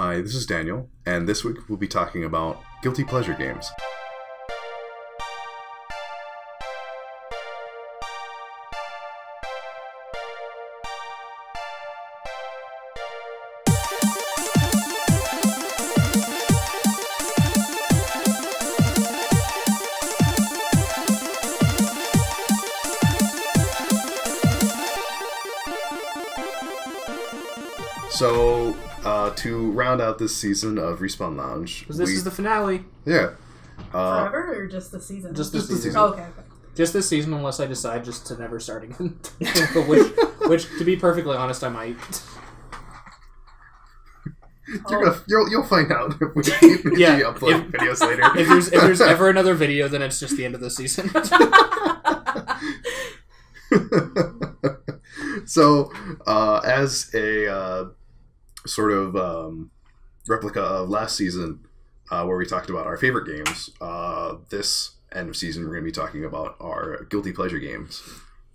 Hi, this is Daniel, and this week we'll be talking about guilty pleasure games. So, to round out this season of Respawn Lounge... Because this is the finale. Yeah. Forever, or just the season? Just this season. Oh, okay. Just this season, unless I decide just to never start again. which, to be perfectly honest, I might. You'll find out if we upload videos later. If there's ever another video, then it's just the end of the season. So, as a sort of replica of last season, where we talked about our favorite games, this end of season we're going to be talking about our guilty pleasure games.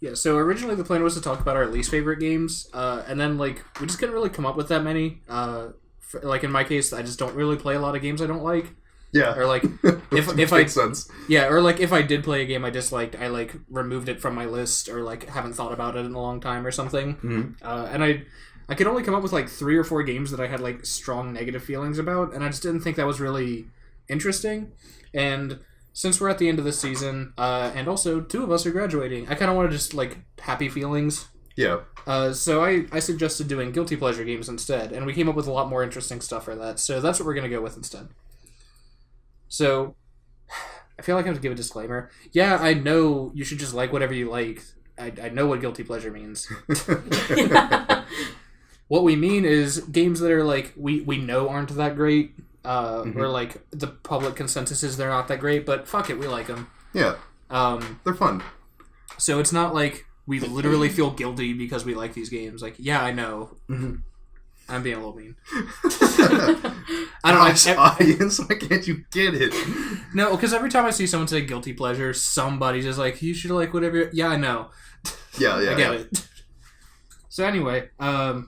Yeah, so originally the plan was to talk about our least favorite games, and then we just couldn't really come up with that many. In my case, I just don't really play a lot of games I don't like. Yeah. Or if makes sense. Yeah, or if I did play a game I disliked, I removed it from my list, or haven't thought about it in a long time or something. Mm-hmm. And I could only come up with 3 or 4 games that I had strong negative feelings about, and I just didn't think that was really interesting. And since we're at the end of the season, and also 2 of us are graduating, I kind of wanted just happy feelings. Yeah. So I suggested doing guilty pleasure games instead, and we came up with a lot more interesting stuff for that. So that's what we're gonna go with instead. So, I feel like I have to give a disclaimer. Yeah, I know you should just like whatever you like. I know what guilty pleasure means. What we mean is games that are we know aren't that great, or the public consensus is they're not that great, but fuck it, we like them. Yeah. They're fun. So it's not we literally feel guilty because we like these games. Yeah, I know. Mm-hmm. I'm being a little mean. I don't know. Audience, why can't you get it? No, because every time I see someone say guilty pleasure, somebody's just you should like whatever. Yeah, I know. Yeah, I get it. So anyway, so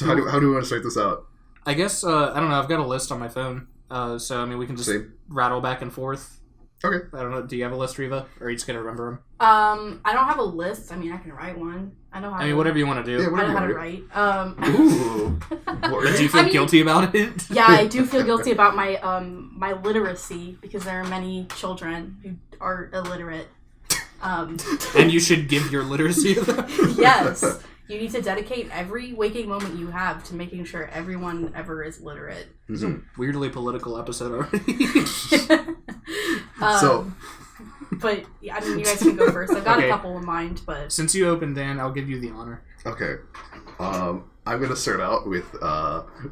how do we want to start this out? I guess I don't know. I've got a list on my phone, so we can just rattle back and forth. Okay. I don't know. Do you have a list, Reva, or are you just gonna remember them? I don't have a list. I mean, I can write one. I know how. Whatever you want to do. Yeah, I know how to write. Ooh. Do you feel guilty about it? Yeah, I do feel guilty about my my literacy, because there are many children who are illiterate. And you should give your literacy to them. Yes. You need to dedicate every waking moment you have to making sure everyone ever is literate. It's a weirdly political episode already. But, I mean, you guys can go first. I've got a couple in mind, but... Since you opened, Dan, I'll give you the honor. Okay. I'm going to start out with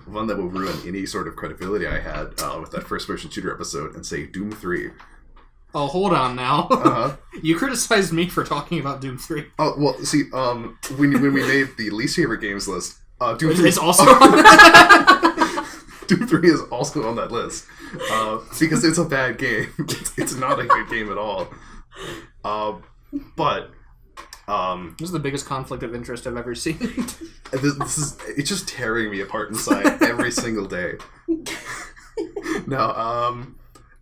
one that will ruin any sort of credibility I had with that first-person shooter episode and say Doom 3. Oh, hold on now. Uh-huh. You criticized me for talking about Doom 3. Oh, well, see, when we made the least favorite games list, Doom 3 is also on that. Doom 3 is also on that list. Because it's a bad game. It's not a good game at all. But... this is the biggest conflict of interest I've ever seen. It's just tearing me apart inside every single day. No,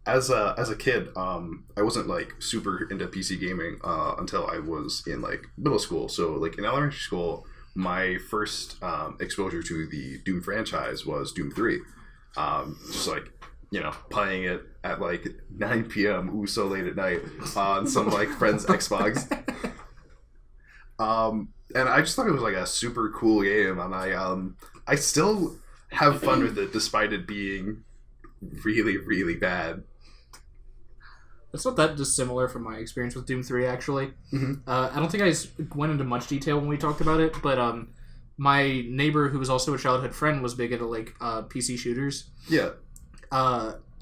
As a kid, I wasn't super into PC gaming until I was in middle school. So in elementary school, my first exposure to the Doom franchise was Doom 3. Just playing it at 9 p.m. Ooh, so late at night on some friend's Xbox. And I just thought it was a super cool game, and I still have fun with it despite it being really, really bad. It's not that dissimilar from my experience with Doom 3, actually. Mm-hmm. I don't think I went into much detail when we talked about it, but my neighbor, who was also a childhood friend, was big into PC shooters. Yeah.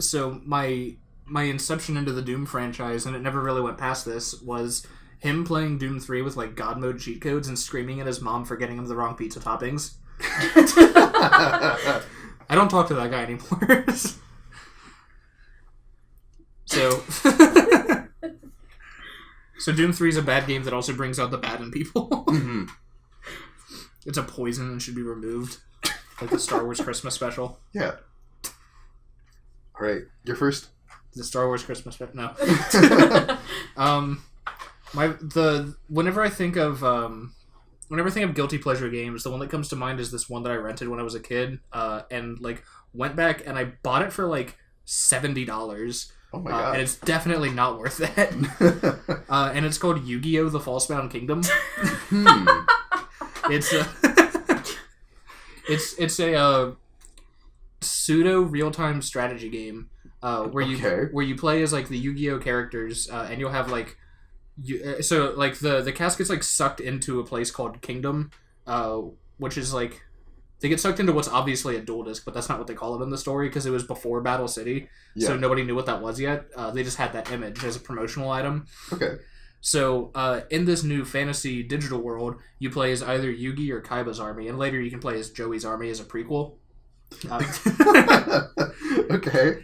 So my inception into the Doom franchise, and it never really went past this, was him playing Doom 3 with God mode cheat codes and screaming at his mom for getting him the wrong pizza toppings. I don't talk to that guy anymore. So Doom 3 is a bad game that also brings out the bad in people. Mm-hmm. It's a poison and should be removed. Like the Star Wars Christmas special. Yeah. All right, you're first. The Star Wars Christmas special. No. Whenever I think of guilty pleasure games, the one that comes to mind is this one that I rented when I was a kid, and like went back and I bought it for like $70. Oh my god! And it's definitely not worth that. And it's called Yu-Gi-Oh! The Falsebound Kingdom. It's a pseudo real-time strategy game where you play as like the Yu-Gi-Oh! Characters, and you'll have like the cast gets like sucked into a place called Kingdom, which is like they get sucked into what's obviously a duel disk, but that's not what they call it in the story because it was before Battle City, so nobody knew what that was yet. They just had that image as a promotional item. Okay. So in this new fantasy digital world, you play as either Yugi or Kaiba's army, and later you can play as Joey's army as a prequel. Okay.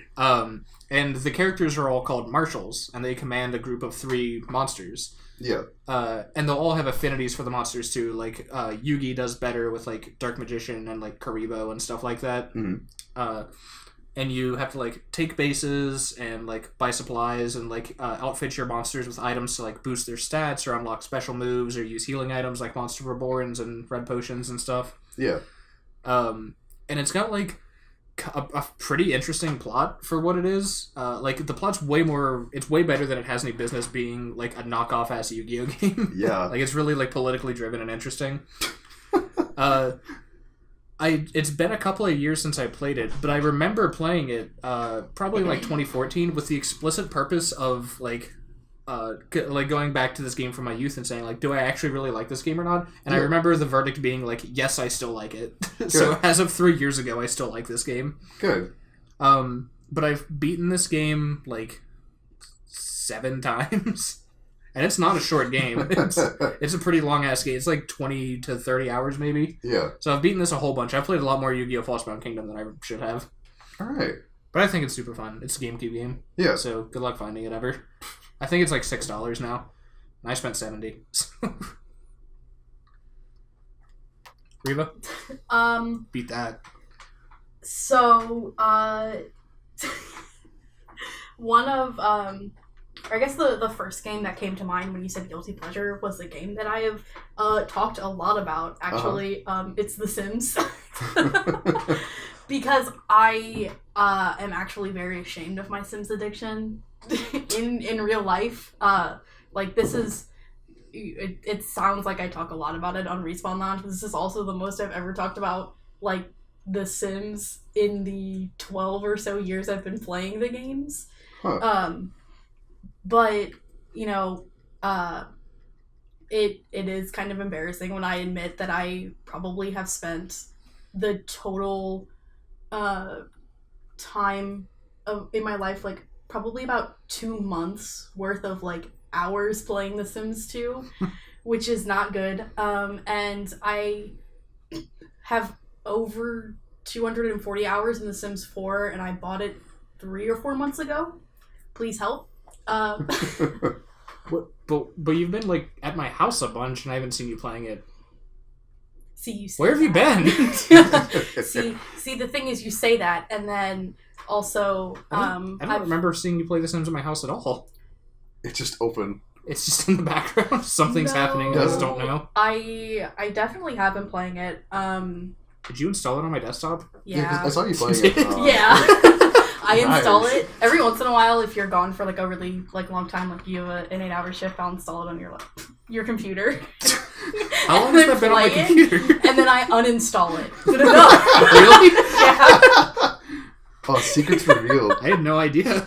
And the characters are all called marshals, and they command a group of 3 monsters. Yeah. And they'll all have affinities for the monsters too. Like Yugi does better with like Dark Magician and like Karibo and stuff like that. Mm-hmm. And you have to like take bases and like buy supplies and like outfit your monsters with items to like boost their stats or unlock special moves or use healing items like Monster Reborns and Red Potions and stuff. Yeah. And it's got like a pretty interesting plot for what it is. Like the plot's it's way better than it has any business being like a knockoff ass Yu-Gi-Oh game. Yeah. Like it's really like politically driven and interesting. It's been a couple of years since I played it, but I remember playing it probably like 2014 with the explicit purpose of like going back to this game from my youth and saying like, do I actually really like this game or not? And I remember the verdict being like, yes, I still like it. So as of 3 years ago, I still like this game. Good. But I've beaten this game like 7 times. And it's not a short game. It's a pretty long-ass game. It's like 20 to 30 hours, maybe. Yeah. So I've beaten this a whole bunch. I've played a lot more Yu-Gi-Oh! Falsebound Kingdom than I should have. All right. But I think it's super fun. It's a GameCube game. Yeah. So good luck finding it ever. I think it's like $6 now. And I spent $70. Reva? Beat that. So, one of, I guess the first game that came to mind when you said guilty pleasure was a game that I have talked a lot about, actually. It's The Sims. Because I am actually very ashamed of my Sims addiction in real life. Like, this is... It sounds like I talk a lot about it on Respawn Lounge, but this is also the most I've ever talked about, like, The Sims in the 12 or so years I've been playing the games. Huh. But, you know, it is kind of embarrassing when I admit that I probably have spent the total time in my life, like, probably about 2 months worth of, like, hours playing The Sims 2, which is not good. And I have over 240 hours in The Sims 4, and I bought it 3 or 4 months ago. Please help. But you've been like at my house a bunch, and I haven't seen you playing it. Where have you been? see, the thing is, you say that, and then also, I don't remember seeing you play The Sims at my house at all. It's just open. It's just in the background. Something's happening. I just don't know. I definitely have been playing it. Did you install it on my desktop? Yeah. I saw you playing it. Yeah. I install it every once in a while. If you're gone for like a really like long time, like you have an 8-hour shift, I'll install it on your computer. How long has that been on my computer? And then I uninstall it. Really? Yeah. Oh, secrets revealed. I had no idea.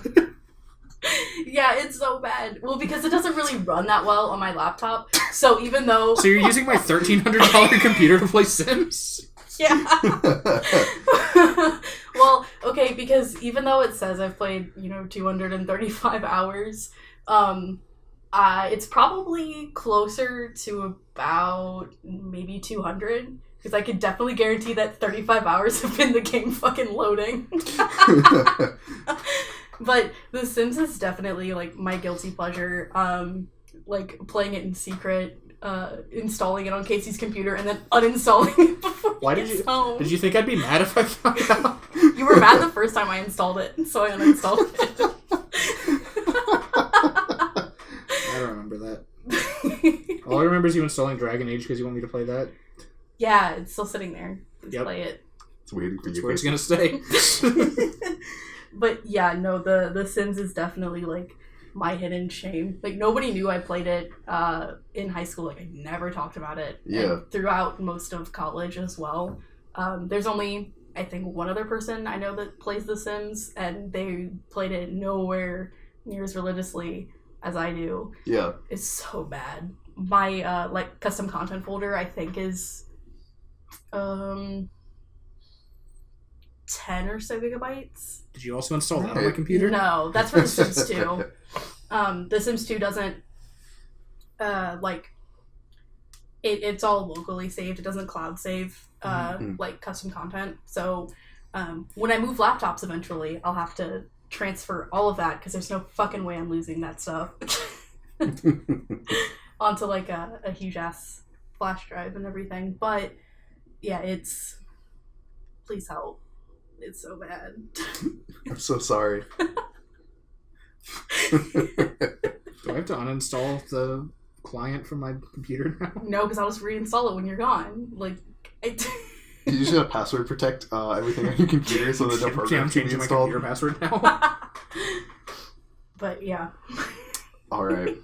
Yeah, it's so bad. Well, because it doesn't really run that well on my laptop. So even though... So you're using my $1,300 computer to play Sims? Yeah. Well, okay, because even though it says I've played, 235 hours, it's probably closer to about maybe 200, because I could definitely guarantee that 35 hours have been the game fucking loading. But The Sims is definitely, like, my guilty pleasure. Like, playing it in secret, installing it on Casey's computer and then uninstalling it before Why he did gets you? home. Did you think I'd be mad if I found out? You were mad the first time I installed it, so I uninstalled it. I don't remember that. All I remember is you installing Dragon Age because you want me to play that. Yeah, it's still sitting there. Please play it. It's waiting for That's you. where it's gonna stay. But yeah, no, the Sims is definitely like my hidden shame. Like nobody knew I played it in high school. Like I never talked about it. Yeah. And throughout most of college as well. There's only I think one other person I know that plays The Sims, and they played it nowhere near as religiously as I do. Yeah. It's so bad. My like custom content folder I think is 10 or so gigabytes. Did you also install that on my computer? No, that's for The Sims 2. The Sims 2 doesn't like it's all locally saved. It doesn't cloud save like custom content. So when I move laptops eventually, I'll have to transfer all of that because there's no fucking way I'm losing that stuff onto like a huge ass flash drive and everything. But yeah, it's please help. It's so bad. I'm so sorry. Do I have to uninstall the client from my computer now? No, because I'll just reinstall it when you're gone. Like, You just gotta password protect everything on your computer so that no I'm program can be changing my installed. computer password now. but yeah. All right.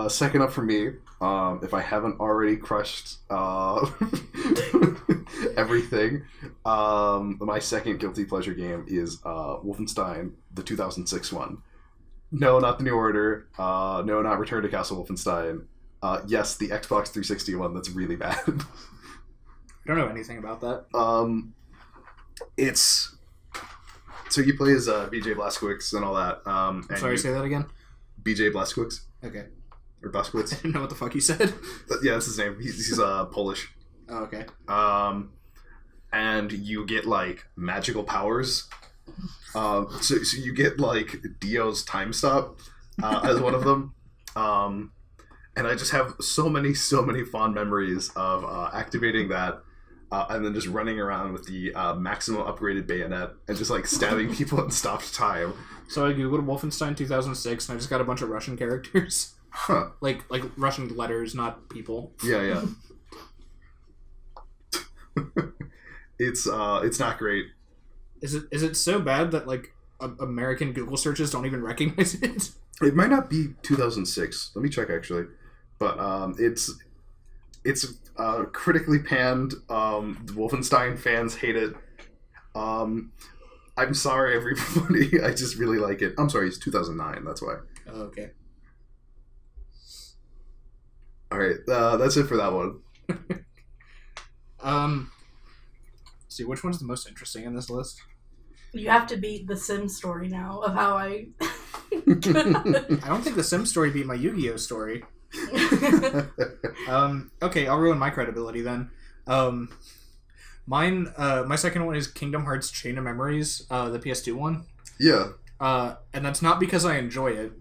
Second up for me, if I haven't already crushed everything, my second guilty pleasure game is Wolfenstein, the 2006 one. No, not the New Order. No, not Return to Castle Wolfenstein. Yes, the Xbox 360 one that's really bad. I don't know anything about that. It's... So you play as BJ Blazkowicz and all that. I'm sorry, say that again? BJ Blazkowicz? Okay. Or Blazkowicz? I didn't know what the fuck you said. Yeah, that's his name. He's Polish. Oh, okay. And you get like magical powers. So you get like Dio's time stop as one of them. And I just have so many fond memories of activating that and then just running around with the maximum upgraded bayonet and just like stabbing people in stopped time. So I googled Wolfenstein 2006 and I just got a bunch of Russian characters. Huh. Like Russian letters, not people. Yeah. It's not great. Is it so bad that like American Google searches don't even recognize it? It might not be 2006. Let me check actually, but it's critically panned. The Wolfenstein fans hate it. I'm sorry, everybody. I just really like it. I'm sorry, it's 2009. That's why. Oh, okay. All right, that's it for that one. See, which one's the most interesting in this list? You have to beat the Sims story now of how I... I don't think the Sim story beat my Yu-Gi-Oh story. Okay, I'll ruin my credibility then. My second one is Kingdom Hearts Chain of Memories, the PS2 one. Yeah. And that's not because I enjoy it.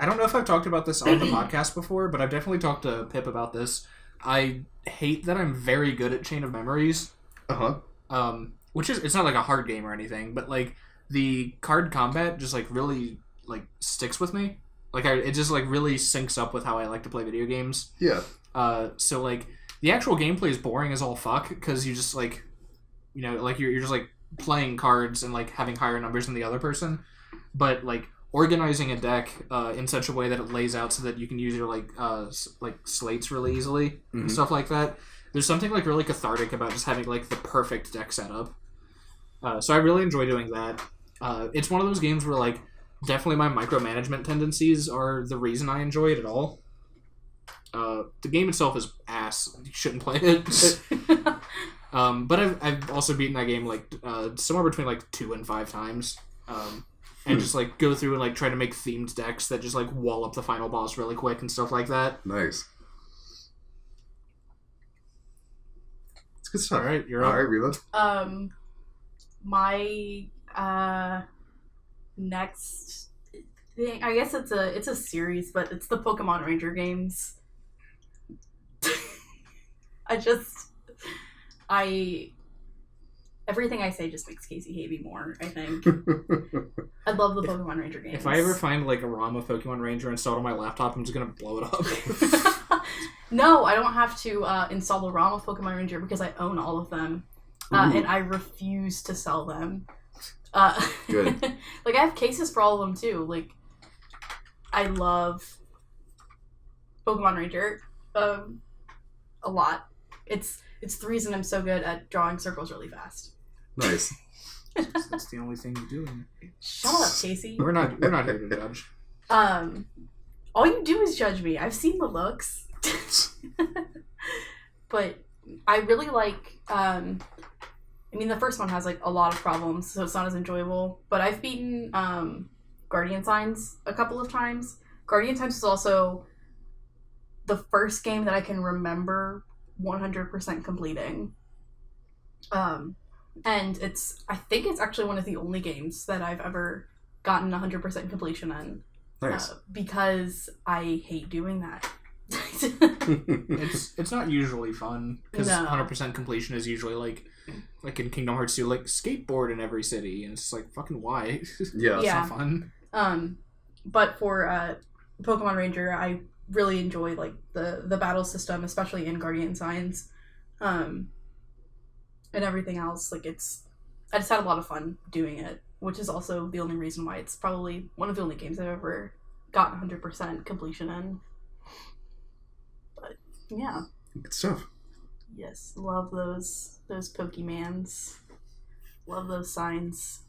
I don't know if I've talked about this on the podcast before, but I've definitely talked to Pip about this. I hate that I'm very good at Chain of Memories. Which is, it's not like a hard game or anything, but like the card combat just like really like sticks with me. Like it just like really syncs up with how I like to play video games. Yeah. So like the actual gameplay is boring as all fuck because you just like, you know, like you're just like playing cards and like having higher numbers than the other person, but like organizing a deck in such a way that it lays out so that you can use your like slates really easily and stuff like that. There's something like really cathartic about just having like the perfect deck setup. So I really enjoy doing that. It's one of those games where like definitely my micromanagement tendencies are the reason I enjoy it at all. The game itself is ass. You shouldn't play it. But I've also beaten that game like somewhere between like 2 and 5 times. And just like go through and like try to make themed decks that just like wall up the final boss really quick and stuff like that. Nice. It's good stuff. All right, you're up. All right, Reva. My next I guess it's a series, but it's the Pokemon Ranger games. Everything I say just makes Casey hate me more, I think. I love the Pokemon Ranger games. If I ever find like a ROM of Pokemon Ranger installed on my laptop, I'm just gonna blow it up. No, I don't have to install the ROM of Pokemon Ranger because I own all of them. And I refuse to sell them. Good. Like, I have cases for all of them, too. Like, I love Pokemon Ranger a lot. It's the reason I'm so good at drawing circles really fast. Nice. That's the only thing you do. Shut up, Casey. We're not here to judge. All you do is judge me. I've seen the looks. But I really like, I mean, the first one has, like, a lot of problems, so it's not as enjoyable. But I've beaten Guardian Signs a couple of times. Guardian Signs is also the first game that I can remember 100% completing. And I think it's actually one of the only games that I've ever gotten 100% completion in. Nice. Because I hate doing that. It's not usually fun because No. 100% completion is usually like in Kingdom Hearts 2, like skateboard in every city, and it's like fucking why? Yeah. It's Yeah. not fun. But for Pokemon Ranger, I really enjoy like the battle system, especially in Guardian Signs, and everything else. Like I just had a lot of fun doing it, which is also the only reason why it's probably one of the only games I've ever gotten 100% completion in. But yeah, Good stuff. yes, love those Pokemans, love those signs,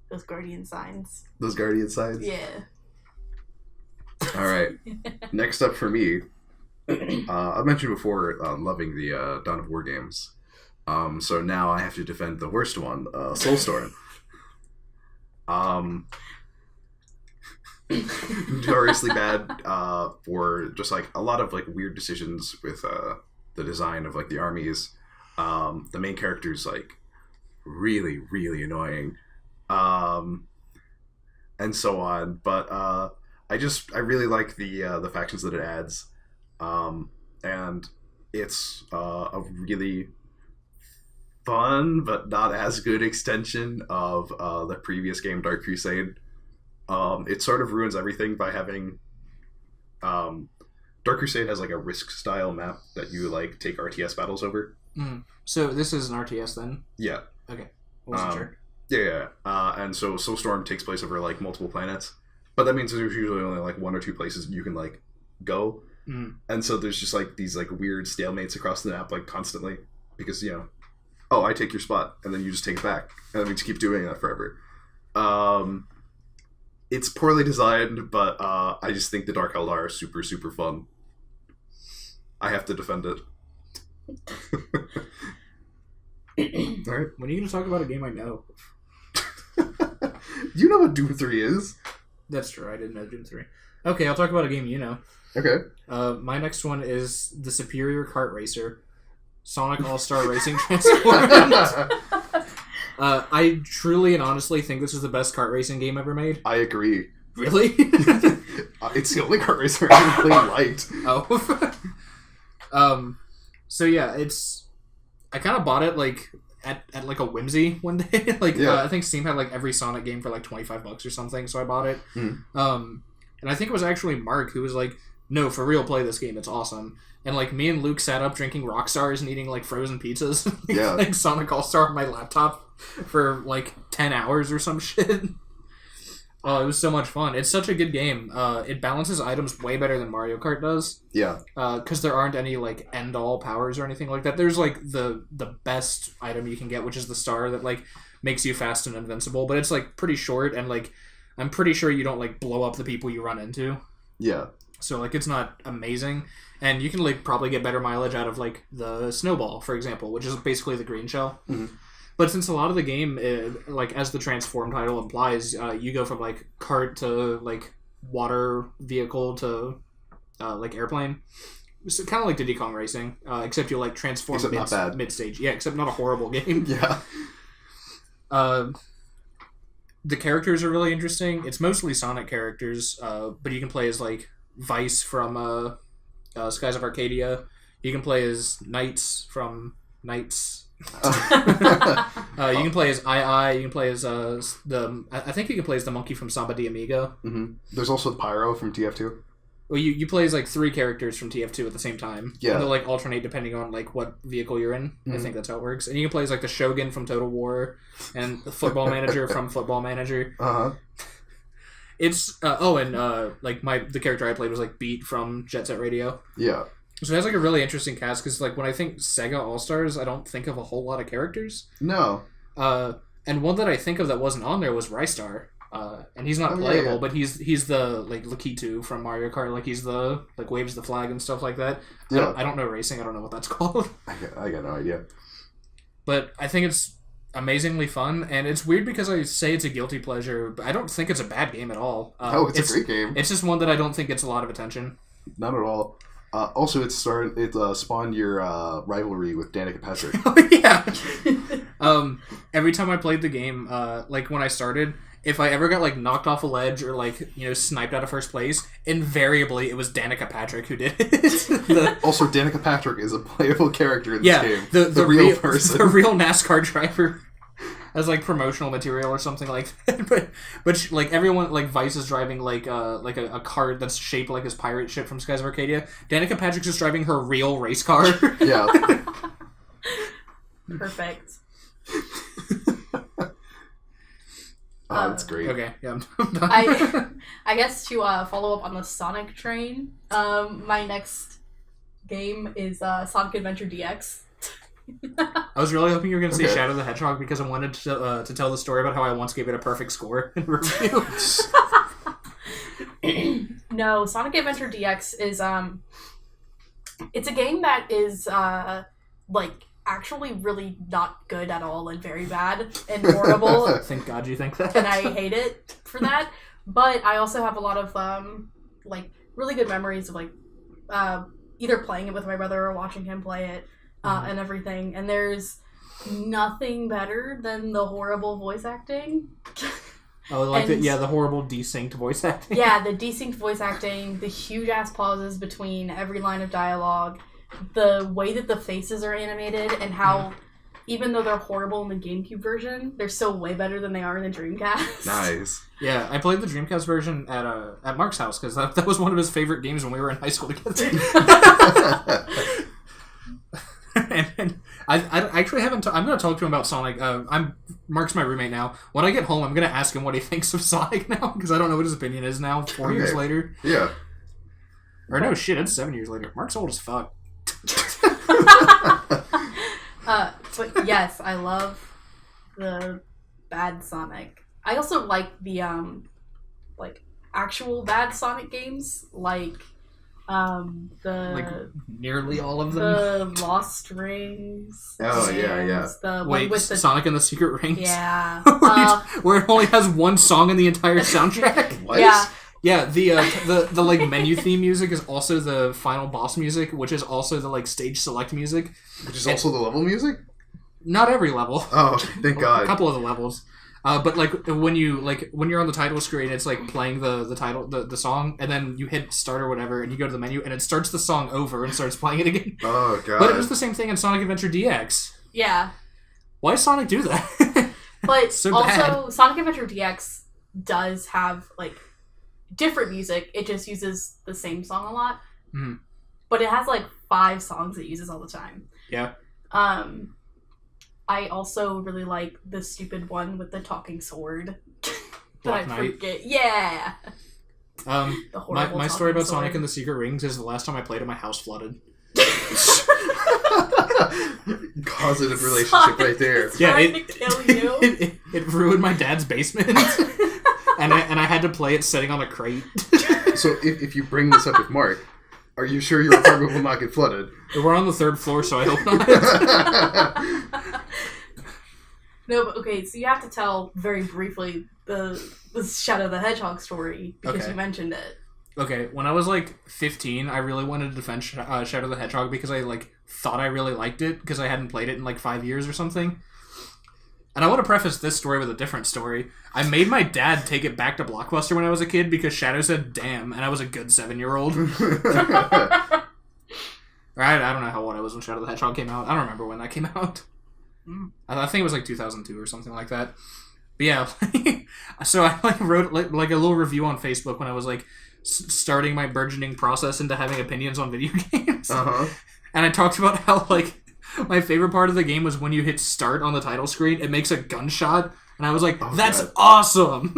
those Guardian Signs. Those Guardian Signs? Yeah. All right. Next up for me, I mentioned before loving the Dawn of War games. So now I have to defend the worst one, Soulstorm. Notoriously bad for just like a lot of like weird decisions with the design of like the armies. The main character's like really, really annoying. And so on. But I really like the factions that it adds. And it's a really fun but not as good extension of the previous game, Dark Crusade. It sort of ruins everything by having Dark Crusade has like a Risk style map that you like take RTS battles over. So this is an RTS then? Yeah. Okay. Wasn't sure. Yeah. And so Soulstorm takes place over like multiple planets, but that means there's usually only like one or two places you can like go. And so there's just like these like weird stalemates across the map like constantly because I take your spot and then you just take it back and then we just keep doing that forever. It's poorly designed, but I just think the Dark Eldar are super, super fun. I have to defend it. Alright. When are you going to talk about a game I know? You know what Doom 3 is? That's true, I didn't know Doom 3. Okay, I'll talk about a game you know. Okay. My next one is the Superior Kart Racer, Sonic All-Star Racing Transformed. I truly and honestly think this is the best kart racing game ever made. I agree. Really? It's the only kart racer I've ever played liked. Oh. So yeah, I kind of bought it like at like a whimsy one day. I think Steam had like every Sonic game for like $25 or something, so I bought it. And I think it was actually Mark who was like, "No, for real, play this game. It's awesome." And like me and Luke sat up drinking Rockstars and eating like frozen pizzas, like Sonic All-Star on my laptop for like 10 hours or some shit. Oh, it was so much fun. It's such a good game. It balances items way better than Mario Kart does. Yeah. Because there aren't any like end-all powers or anything like that. There's like the best item you can get, which is the star that like makes you fast and invincible. But it's like pretty short, and like I'm pretty sure you don't like blow up the people you run into. Yeah. So like it's not amazing, and you can like probably get better mileage out of like the snowball, for example, which is basically the green shell. But since a lot of the game, like as the transform title implies, you go from like kart to like water vehicle to like airplane. So kind of like Diddy Kong Racing, except you like transform mid stage. Yeah, except not a horrible game. Yeah. the characters are really interesting. It's mostly Sonic characters, but you can play as like Vice from Skies of Arcadia. You can play as Knights from Knights. You can play as II. You can play as I think you can play as the monkey from Samba de Amigo. Mm-hmm. There's also Pyro from TF2. Well, you play as like 3 characters from TF2 at the same time. Yeah. And they'll like alternate depending on like what vehicle you're in. I think that's how it works. And you can play as like the Shogun from Total War and the Football Manager from Football Manager. It's like the character I played was like Beat from Jet Set Radio. Yeah. So it has like a really interesting cast because like when I think Sega All Stars, I don't think of a whole lot of characters. No. And one that I think of that wasn't on there was Rystar. And he's not playable, but he's the like Lakitu from Mario Kart. Like he's the like waves the flag and stuff like that. Yeah. I don't know racing. I don't know what that's called. I got no idea. But I think it's amazingly fun, and it's weird because I say it's a guilty pleasure, but I don't think it's a bad game at all. It's a great game. It's just one that I don't think gets a lot of attention. Not at all. Also, it spawned your rivalry with Danica Patrick. Oh yeah. Every time I played the game, like when I started, if I ever got like knocked off a ledge or like sniped out of first place, invariably it was Danica Patrick who did it. Also, Danica Patrick is a playable character in this game. The real person, the real NASCAR driver, as like promotional material or something like that. But like everyone, like Vice is driving like a car that's shaped like his pirate ship from Skies of Arcadia. Danica Patrick's just driving her real race car. Yeah. Perfect. Oh, that's great. Okay, yeah, I'm done. I guess to follow up on the Sonic train, my next game is Sonic Adventure DX. I was really hoping you were going to say Shadow the Hedgehog because I wanted to tell the story about how I once gave it a perfect score in review. No, Sonic Adventure DX is it's a game that is like actually really not good at all and very bad and horrible. Thank God you think that. And I hate it for that. But I also have a lot of like really good memories of like either playing it with my brother or watching him play it and everything. And there's nothing better than the horrible voice acting. Oh, like the horrible desynced voice acting. Yeah, the desynced voice acting, the huge ass pauses between every line of dialogue, the way that the faces are animated, and how even though they're horrible in the GameCube version, they're still way better than they are in the Dreamcast. Nice. Yeah, I played the Dreamcast version at Mark's house because that was one of his favorite games when we were in high school together. and I actually haven't. I'm going to talk to him about Sonic. Mark's my roommate now. When I get home, I'm going to ask him what he thinks of Sonic now because I don't know what his opinion is now. 4 years later. Yeah. Or no, shit, it's 7 years later. Mark's old as fuck. But yes, I love the bad Sonic. I also like the like actual bad Sonic games, like like nearly all of them. The Lost Rings. Oh yeah. The Wait, one with the Sonic and the Secret Rings. Yeah. Where it only has one song in the entire soundtrack. What? Yeah. Yeah, the like menu theme music is also the final boss music, which is also the like stage select music, which is also the level music. Not every level. Oh, thank God. A couple of the levels, but like when you're on the title screen, it's like playing the title the song, and then you hit start or whatever, and you go to the menu, and it starts the song over and starts playing it again. Oh God! But it was the same thing in Sonic Adventure DX. Yeah. Why does Sonic do that? But so also, bad. Sonic Adventure DX does have like different music. It just uses the same song a lot. Mm. But it has like 5 songs it uses all the time. Yeah. I also really like the stupid one with the talking sword. Black that I Knight. forget. Yeah. My story about Sonic and the Secret Rings is the last time I played it, my house flooded. Causative relationship right there. Yeah, to kill you. It ruined my dad's basement. And I had to play it sitting on a crate. So if you bring this up with Mark, are you sure your apartment will not get flooded? We're on the 3rd floor, so I hope not. No, but okay, so you have to tell very briefly the Shadow the Hedgehog story because you mentioned it. Okay, when I was like 15, I really wanted to defend Shadow the Hedgehog because I like thought I really liked it because I hadn't played it in like 5 years or something. And I want to preface this story with a different story. I made my dad take it back to Blockbuster when I was a kid because Shadow said "damn," and I was a good 7-year-old. I don't know how old I was when Shadow the Hedgehog came out. I don't remember when that came out. I think it was like 2002 or something like that. But yeah, so I wrote like a little review on Facebook when I was like starting my burgeoning process into having opinions on video games. Uh-huh. And I talked about how like my favorite part of the game was when you hit start on the title screen, it makes a gunshot, and I was like, "That's awesome!"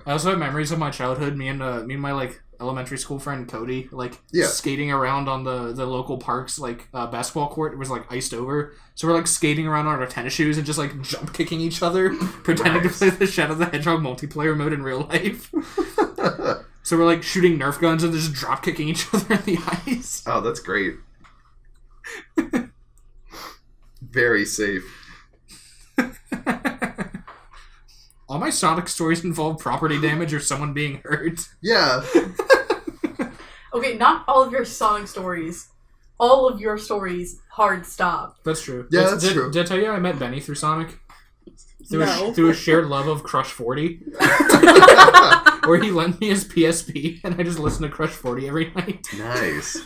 I also have memories of my childhood. Me and my like elementary school friend Cody, like skating around on the local park's like basketball court. It was like iced over, so we're like skating around on our tennis shoes and just like jump kicking each other, pretending to play the Shadow the Hedgehog multiplayer mode in real life. So we're like shooting Nerf guns and just drop kicking each other in the ice. Oh, that's great. Very safe. All my Sonic stories involve property damage or someone being hurt. Yeah. Okay, not all of your Sonic stories. All of your stories, hard stop. That's true. Yeah, that's true. Did I tell you I met Benny through Sonic? No. Through a shared love of Crush 40. Where he lent me his PSP, and I just listened to Crush 40 every night. Nice.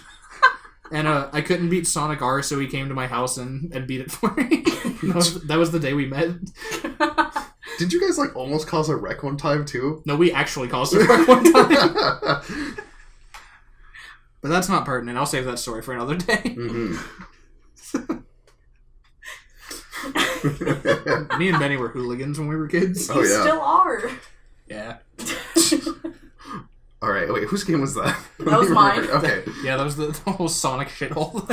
And I couldn't beat Sonic R, so he came to my house and beat it for me. that was the day we met. Did you guys like almost cause a wreck one time too? No, we actually caused a wreck one time. But that's not pertinent. I'll save that story for another day. Mm-hmm. Me and Benny were hooligans when we were kids. Oh, yeah. Still are. Yeah. Alright, wait, whose game was that? That was mine. Okay. Yeah, that was the whole Sonic shithole.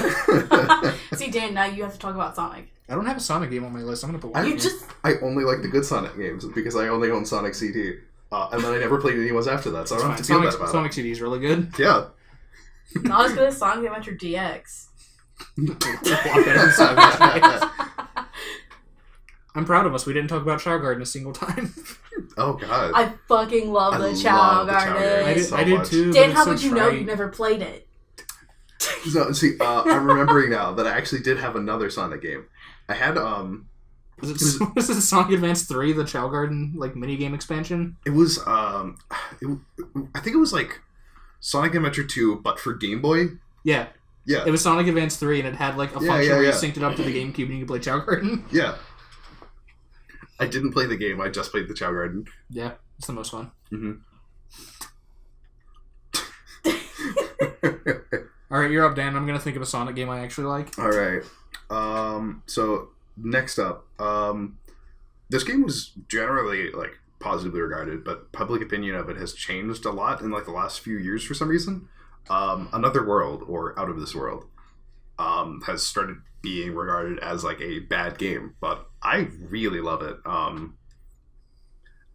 See, Dan, now you have to talk about Sonic. I don't have a Sonic game on my list. I'm gonna put one. I only like the good Sonic games because I only own Sonic CD. And then I never played any ones after that, so I don't have to feel that about Sonic CD is really good. it. Yeah. Not as good as Sonic Adventure DX. I'm proud of us. We didn't talk about Chao Garden a single time. Oh, God. I fucking love the Chao Garden. So I did much. too. Dan, but how it's would so you know trite. you never played it? So, see, I'm remembering now that I actually did have another Sonic game. I had, Was it Sonic Advance 3, the Chao Garden like minigame expansion? it was, I think it was like Sonic Adventure 2, but for Game Boy. Yeah. Yeah. It was Sonic Advance 3, and it had like a function where you synced it up to the GameCube and you could play Chao Garden. Yeah. I didn't play the game, I just played the Chao Garden. Yeah, it's the most fun. Mm-hmm. Alright, you're up, Dan. I'm gonna think of a Sonic game I actually like. Alright. So, next up. This game was generally, like, positively regarded, but public opinion of it has changed a lot in, like, the last few years for some reason. Another World, or Out of This World, has started being regarded as like a bad game, but I really love it.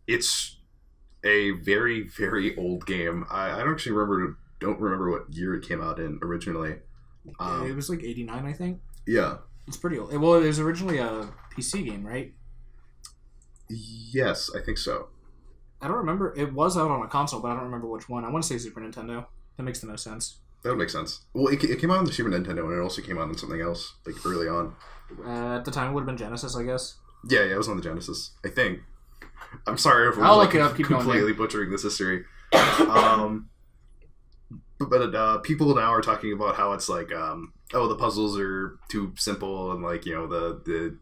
It's a very, very old game. I don't actually don't remember what year it came out in originally. It was like 89, I think. Yeah. It's pretty old. Well, it was originally a PC game, right? Yes, I think so. I don't remember. It was out on a console, but I don't remember which one. I want to say Super Nintendo. That makes the most sense. That would make sense. Well, it came out on the Super Nintendo, and it also came out on something else, like, early on. At the time, it would have been Genesis, I guess. Yeah, it was on the Genesis, I think. I'm sorry if we're I'll like, look it up. Keep completely going, butchering this history. But people now are talking about how it's like, the puzzles are too simple, and like, the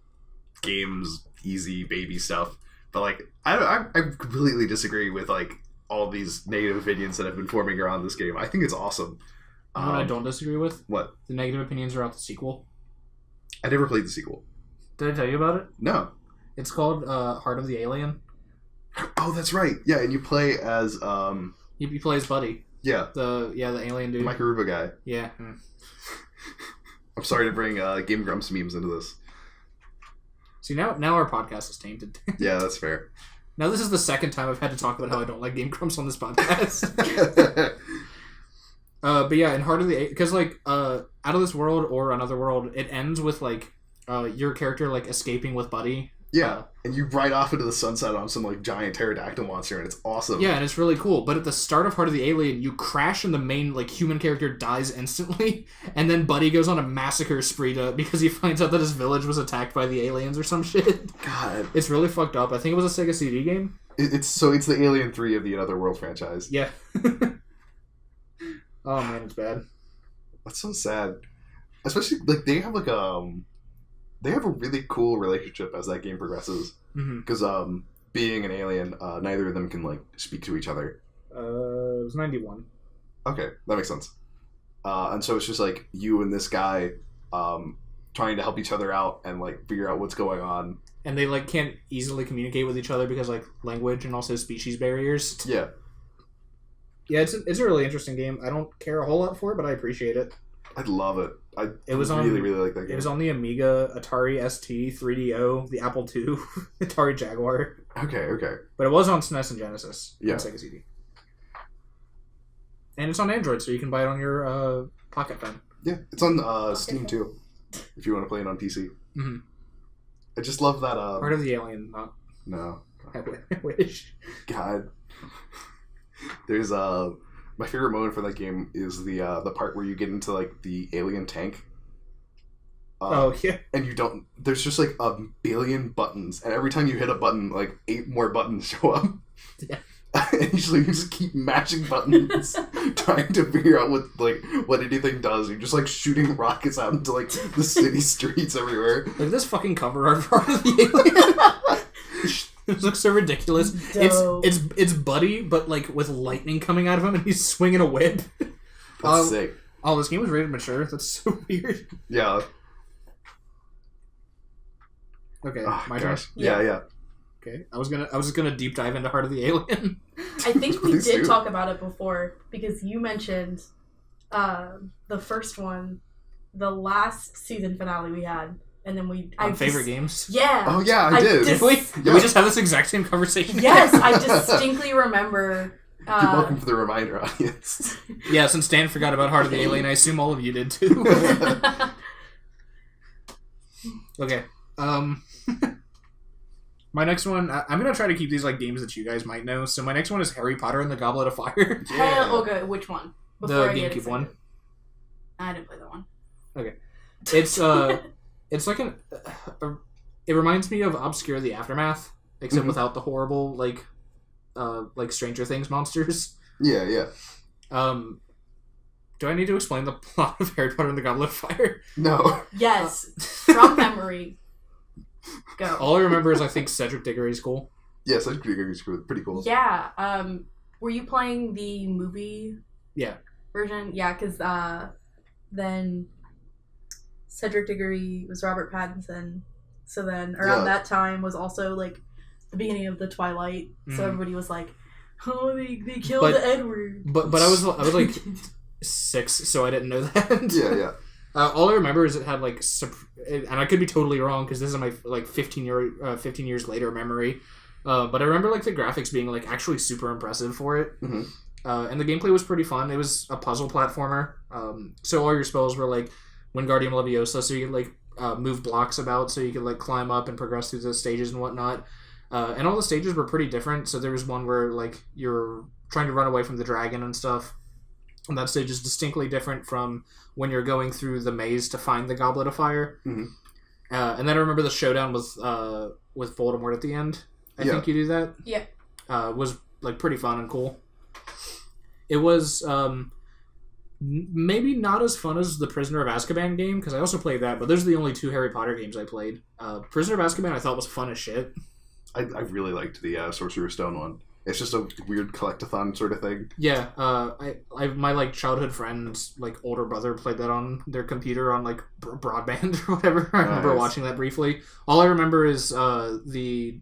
game's easy baby stuff. But like, I completely disagree with like all these negative opinions that have been forming around this game. I think it's awesome. You know what I don't disagree with? What? The negative opinions are about the sequel. I never played the sequel. Did I tell you about it? No. It's called Heart of the Alien. Oh, that's right. Yeah, and you play as You play as Buddy. Yeah. The alien dude. The Mike Aruba guy. Yeah. I'm sorry to bring Game Grumps memes into this. See, now our podcast is tainted. Yeah, that's fair. Now this is the second time I've had to talk about how I don't like Game Grumps on this podcast. But yeah, in Heart of the... Because, like, Out of This World or Another World, it ends with, like, your character, like, escaping with Buddy Yeah, and you ride off into the sunset on some like giant pterodactyl monster, and it's awesome. Yeah, and it's really cool. But at the start of Heart of the Alien, you crash and the main like human character dies instantly, and then Buddy goes on a massacre spree because he finds out that his village was attacked by the aliens or some shit. God, it's really fucked up. I think it was a Sega CD game. It's the Alien 3 of the Another World franchise. Yeah. Oh man, it's bad. That's so sad. Especially like they have a really cool relationship as that game progresses. Because being an alien, neither of them can like speak to each other. It was 91. Okay, that makes sense. And so it's just like you and this guy trying to help each other out and like figure out what's going on. And they like can't easily communicate with each other because like language and also species barriers. Yeah. Yeah, it's a really interesting game. I don't care a whole lot for it, but I appreciate it. I love it. I really like that game. It was on the Amiga, Atari ST, 3DO, the Apple II, Atari Jaguar. Okay. But it was on SNES and Genesis. Yeah. And Sega CD. And it's on Android, so you can buy it on your Pocket Phone. Yeah, it's on Steam too, if you want to play it on PC. Mm-hmm. I just love that. Part of the Alien. No. I wish. God. There's my favorite moment for that game is the part where you get into like the alien tank. Oh yeah. And you don't. There's just like a billion buttons, and every time you hit a button, like 8 more buttons show up. Yeah. And usually you just keep mashing buttons, trying to figure out what anything does. You're just like shooting rockets out into like the city streets everywhere. Like this fucking cover art for the Alien. It looks so ridiculous. Dope. It's Buddy, but like with lightning coming out of him, and he's swinging a whip. That's sick. Oh, this game was rated mature. That's so weird. Yeah. Okay, Oh, my turn. Yeah. Okay, I was just gonna deep dive into Heart of the Alien. I think we Please did do. talk about it before because you mentioned the first one, the last season finale we had, and then Favorite games. Yeah. Oh yeah, I did. Did we? Did we just have this exact same conversation? Yes, I distinctly remember. You're welcome for the reminder, audience. Yeah, since Dan forgot about Heart of the Alien, I assume all of you did too. Okay. My next one, I'm gonna try to keep these like games that you guys might know. So my next one is Harry Potter and the Goblet of Fire. Okay, which one? The I get GameCube excited. one. I didn't play that one. Okay. It's like it reminds me of Obscure the Aftermath, except without the horrible like Stranger Things monsters. Yeah. Do I need to explain the plot of Harry Potter and the Goblet of Fire? No. Yes, from memory. Go. All I remember is I think Cedric Diggory's cool. Yes, that's pretty cool. Yeah. Were you playing the movie? Yeah. Version? Yeah, because then Cedric Diggory was Robert Pattinson. So then around that time was also like the beginning of the Twilight. So everybody was like, "Oh, they killed Edward." But I was like 6, so I didn't know that. Yeah. All I remember is it had like, and I could be totally wrong because this is my like 15 years later memory. But I remember like the graphics being like actually super impressive for it. Mm-hmm. And the gameplay was pretty fun. It was a puzzle platformer. So all your spells were like Wingardium Leviosa, so you could like move blocks about, so you could like climb up and progress through the stages and whatnot. And all the stages were pretty different. So there was one where like you're trying to run away from the dragon and stuff. And that stage is distinctly different from when you're going through the maze to find the Goblet of Fire. Mm-hmm. And then I remember the showdown with Voldemort at the end. I think you do that. Yeah. Was like pretty fun and cool. It was maybe not as fun as the Prisoner of Azkaban game, because I also played that, but those are the only 2 Harry Potter games I played. Prisoner of Azkaban I thought was fun as shit. I really liked the Sorcerer's Stone one. It's just a weird collectathon sort of thing. Yeah, I my like childhood friend's like older brother played that on their computer on like broadband or whatever. I remember watching that briefly. All I remember is the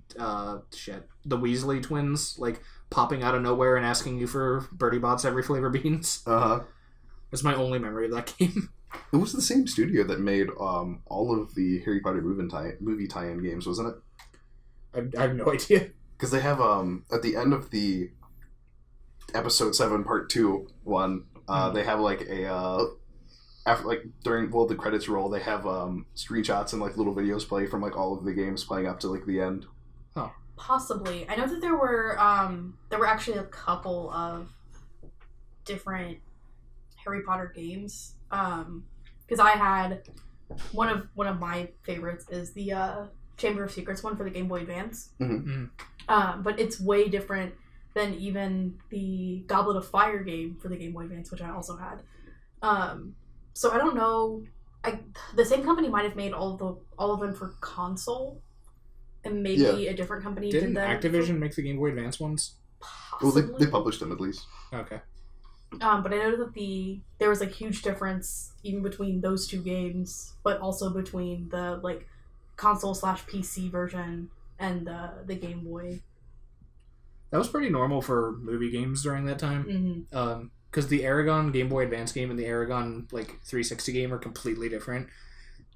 Weasley twins like popping out of nowhere and asking you for Bertie Bott's every flavor beans. That's my only memory of that game. It was the same studio that made all of the Harry Potter movie tie-in games, wasn't it? I have no idea. Because they have, at the end of the Episode 7 Part 2 one, they have like a after like during the credits roll, they have screenshots and like little videos play from like all of the games playing up to like the end. Oh, possibly. I know that there were actually a couple of different Harry Potter games. Because I had one of my favorites is the Chamber of Secrets one for the Game Boy Advance. Mm-hmm. But it's way different than even the Goblet of Fire game for the Game Boy Advance, which I also had. So I don't know. The same company might have made all of them for console, and maybe a different company Didn't did that. Activision make the Game Boy Advance ones? Possibly. Well, they published them at least. But Okay. I know that there was a huge difference even between those two games, but also between the like console/PC version and the Game Boy. That was pretty normal for movie games during that time. Mm-hmm. Because the Aragon Game Boy Advance game and the Aragon like 360 game are completely different.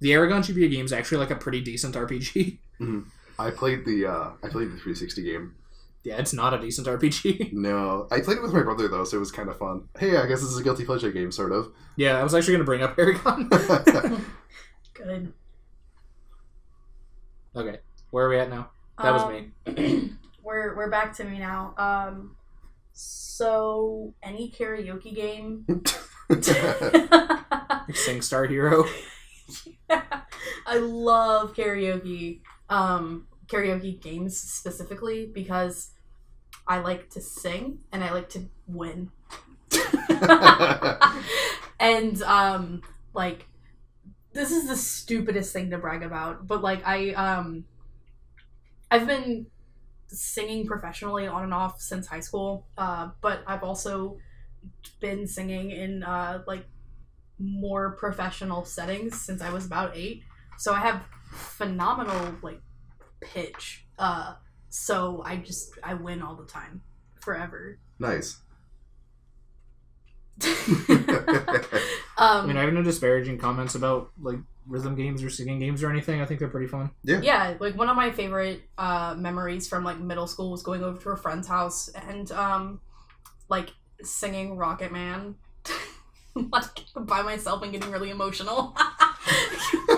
The Aragon GBA game is actually like a pretty decent RPG. Mm-hmm. I played the 360 game. Yeah, it's not a decent RPG. No, I played it with my brother though, so it was kind of fun. Hey, I guess this is a guilty pleasure game, sort of. Yeah, I was actually going to bring up Aragon. Good. Okay, where are we at now? That was me. We're back to me now. So any karaoke game? SingStar Hero. I love karaoke. Karaoke games specifically because I like to sing and I like to win. And like this is the stupidest thing to brag about, but like I've been singing professionally on and off since high school, but I've also been singing in like more professional settings since I was about 8, so I have phenomenal like pitch, so I win all the time forever. Nice. I mean, I have no disparaging comments about like rhythm games or singing games or anything. I think they're pretty fun. Yeah, like one of my favorite memories from like middle school was going over to a friend's house and like singing Rocket Man like by myself and getting really emotional.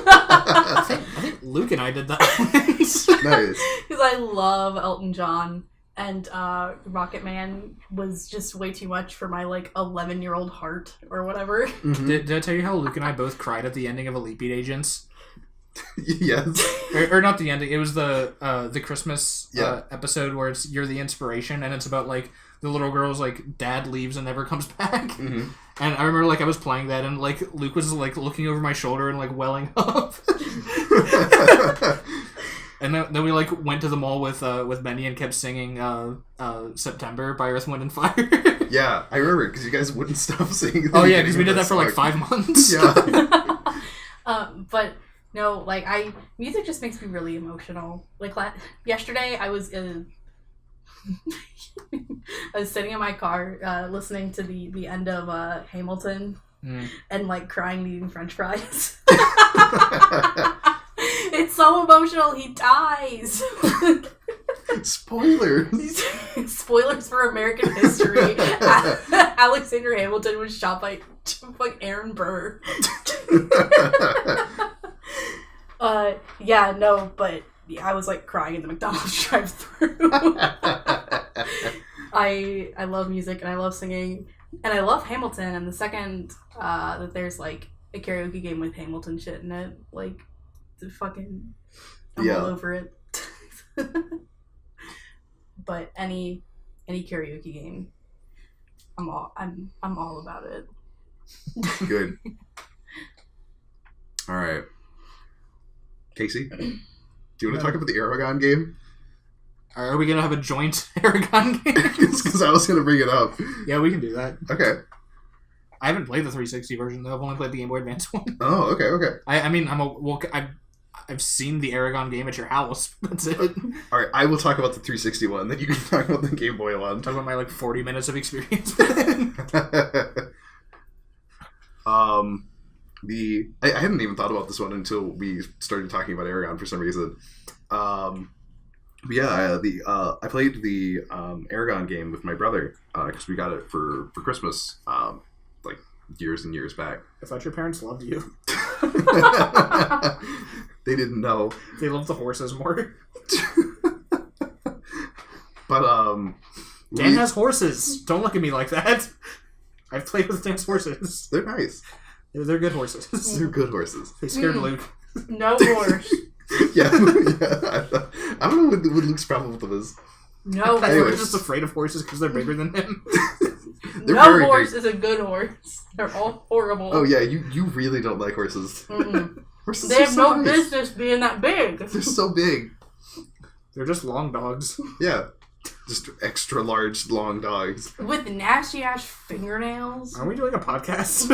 I think Luke and I did that once. Nice. Because I love Elton John, and Rocket Man was just way too much for my like 11-year-old heart or whatever. Mm-hmm. Did I tell you how Luke and I both cried at the ending of Elite Beat Agents? Yes. Or not the ending. It was the Christmas episode where you're the inspiration, and it's about like the little girl's like dad leaves and never comes back. Mm-hmm. And I remember like I was playing that, and like Luke was like looking over my shoulder and like welling up. And then we like went to the mall with Benny and kept singing September by Earth, Wind and Fire. Yeah, I remember because you guys wouldn't stop singing. Oh yeah, because we did that for like 5 months. Yeah. But no, like music just makes me really emotional. Like yesterday, I was I was sitting in my car listening to the end of Hamilton and like crying, eating French fries. It's so emotional. He dies. Spoilers. Spoilers for American history. Alexander Hamilton was shot by Aaron Burr. Yeah, no, but I was like crying in the McDonald's drive-thru. I love music and I love singing and I love Hamilton, and the second that there's like a karaoke game with Hamilton shit in it, like I'm all over it. But any karaoke game, I'm all about it. Good. All right, Casey, do you want to talk about the Aragon game? Are we gonna have a joint Aragon game? Because I was gonna bring it up. Yeah, we can do that. Okay. I haven't played the 360 version though. I've only played the Game Boy Advance one. Oh, okay. I mean, I've seen the Aragon game at your house. That's it. All right, I will talk about the 360 one, then you can talk about the Game Boy one. Talk about my like 40 minutes of experience. I hadn't even thought about this one until we started talking about Aragon for some reason. I played the Aragon game with my brother because we got it for Christmas like years and years back. I thought your parents loved you. They didn't know. They loved the horses more. But Dan has horses. Don't look at me like that. I've played with Dan's horses. They're nice. They're good horses. They're good horses. They scared Luke. No horse. Yeah. I don't know what Luke's problem with them is. No I horse. was just afraid of horses because they're bigger than him. No horse is a good horse. They're all horrible. Oh yeah, you really don't like horses. Horses they have so no nice. business being that big. They're so big. They're just long dogs. Yeah. Just extra large, long dogs. With nasty ass fingernails. Are we doing a podcast?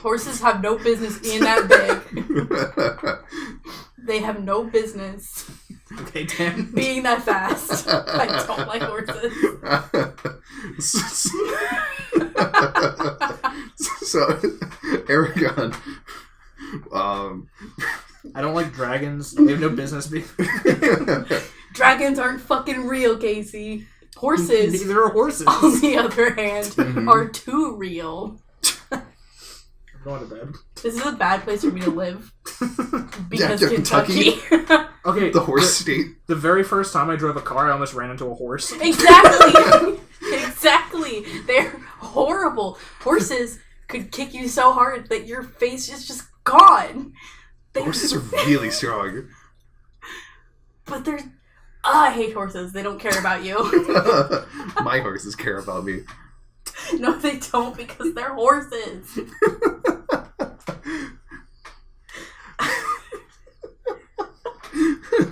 Horses have no business being that big. They have no business Okay, Dan. being that fast. I don't like horses. So, Aragon. I don't like dragons. They have no business being. Dragons aren't fucking real, Casey. Horses, Neither are horses. on the other hand, are too real. I'm going to bed. This is a bad place for me to live. Because Yeah, Kentucky. Okay. The horse state. The very first time I drove a car, I almost ran into a horse. Exactly! Exactly! They're horrible. Horses could kick you so hard that your face is just gone. Horses are really strong. But they're... I hate horses. They don't care about you. My horses care about me. No, they don't, because they're horses.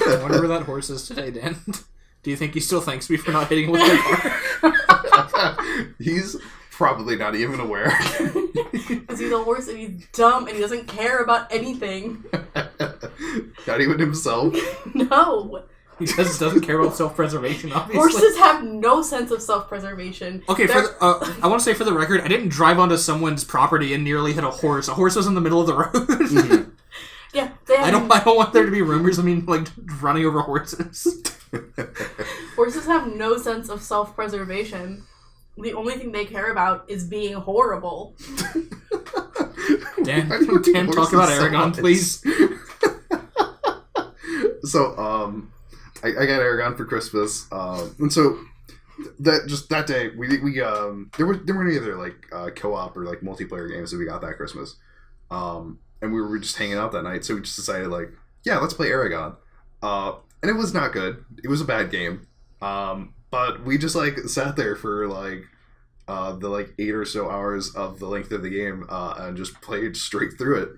I wonder where that horse is today, Dan. Do you think he still thanks me for not hitting him with my car? He's probably not even aware. Because he's a horse and he's dumb and he doesn't care about anything. Not even himself. No. He just doesn't care about self-preservation, obviously. Horses have no sense of self-preservation. Okay, They're- I want to say for the record, I didn't drive onto someone's property and nearly hit a horse. A horse was in the middle of the road. Mm-hmm. Yeah, they have... I don't want there to be rumors of me, like, running over horses. Horses have no sense of self-preservation. The only thing they care about is being horrible. Dan, talk about Aragon, please. So, I got Aragon for Christmas, and so that day we there weren't any other like co-op or like multiplayer games that we got that Christmas, and we were just hanging out that night, so we just decided like, yeah, let's play Aragon, and it was not good. It was a bad game, but we just like sat there for like the like 8 or so hours of the length of the game, and just played straight through it.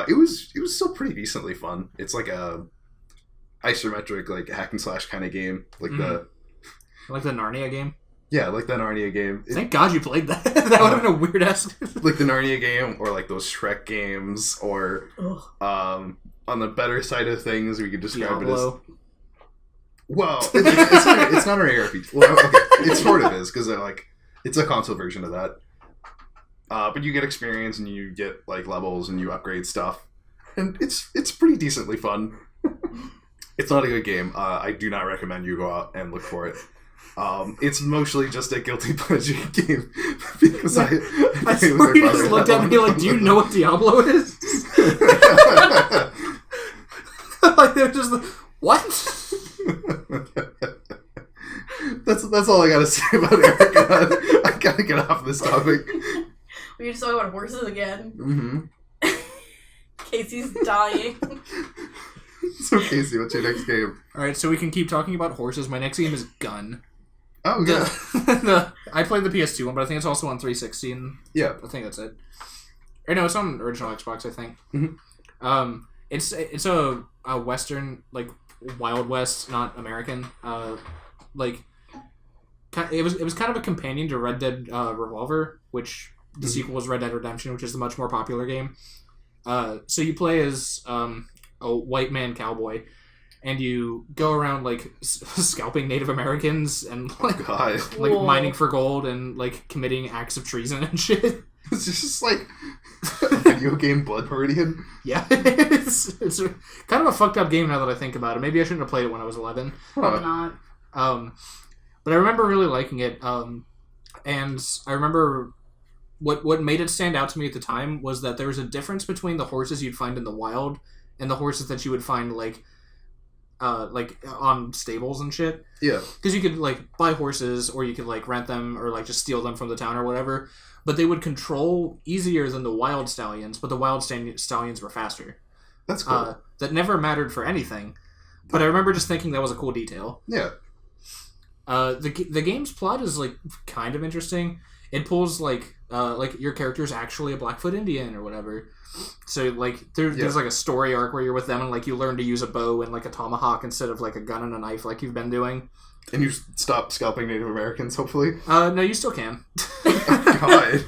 It was still pretty decently fun. It's like a isometric like hack and slash kind of game, like Like the Narnia game? Yeah, like the Narnia game. Thank God you played that. That would have been a weird ass. Like the Narnia game, or like those Shrek games, or on the better side of things, we could describe Diablo. it as. Well, it's not an ARPG. Well, okay, it sort of is because like it's a console version of that. But you get experience and you get like levels and you upgrade stuff, and it's pretty decently fun. It's not a good game. I do not recommend you go out and look for it. It's mostly just a guilty pleasure game because I swear you just looked at me like, do you know what Diablo is? Like they're just like, what? That's all I gotta say about Aragon. I gotta get off this topic. We just talk about horses again. Mm-hmm. Casey's dying. So Casey, what's your next game? Alright, so we can keep talking about horses. My next game is Gun. Oh, good. I played the PS2 one, but I think it's also on 360. Yeah. I think that's it. Or no, it's on original Xbox, I think. Mm-hmm. It's a Western, like, Wild West, not American. It was kind of a companion to Red Dead Revolver, which the sequel was Red Dead Redemption, which is a much more popular game. So you play as a white man cowboy, and you go around like scalping Native Americans and like Cool. mining for gold and like committing acts of treason and shit. It's just like a video game Blood Meridian. Yeah, it's kind of a fucked up game now that I think about it. Maybe I shouldn't have played it when I was 11. Probably not. But I remember really liking it. And I remember what made it stand out to me at the time was that there was a difference between the horses you'd find in the wild and the horses that you would find like on stables and shit. Yeah. Because you could like buy horses, or you could like rent them, or like just steal them from the town or whatever. But they would control easier than the wild stallions. But the wild stallions were faster. That's cool. That never mattered for anything. But I remember just thinking that was a cool detail. Yeah. The game's plot is like kind of interesting. It pulls like your character's actually a Blackfoot Indian or whatever. So like there's like a story arc where you're with them and like you learn to use a bow and like a tomahawk instead of like a gun and a knife like you've been doing. And you stop scalping Native Americans, hopefully. No, you still can. God.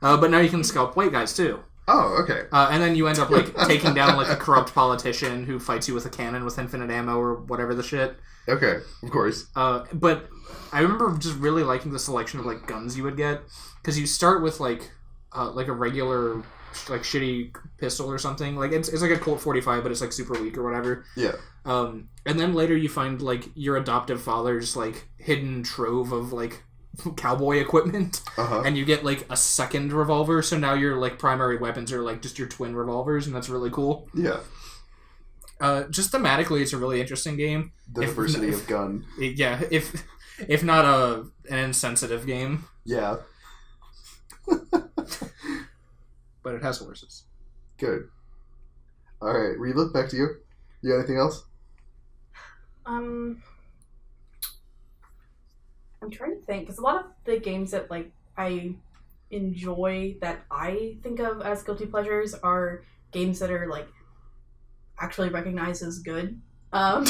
But now you can scalp white guys too. Oh, okay. And then you end up like taking down like a corrupt politician who fights you with a cannon with infinite ammo or whatever the shit. Okay, of course. But I remember just really liking the selection of like guns you would get, because you start with like a regular like shitty pistol or something. Like it's like a Colt 45, but it's like super weak or whatever. Yeah. And then later you find like your adoptive father's like hidden trove of like cowboy equipment, and you get like a second revolver. So now your like primary weapons are like just your twin revolvers, and that's really cool. Yeah. Just thematically, it's a really interesting game. The diversity of gun. Yeah, if not an insensitive game. Yeah. But it has horses. Good. All right, Reva, back to you. You got anything else? I'm trying to think, because a lot of the games that like I enjoy that I think of as guilty pleasures are games that are like actually recognized as good. Like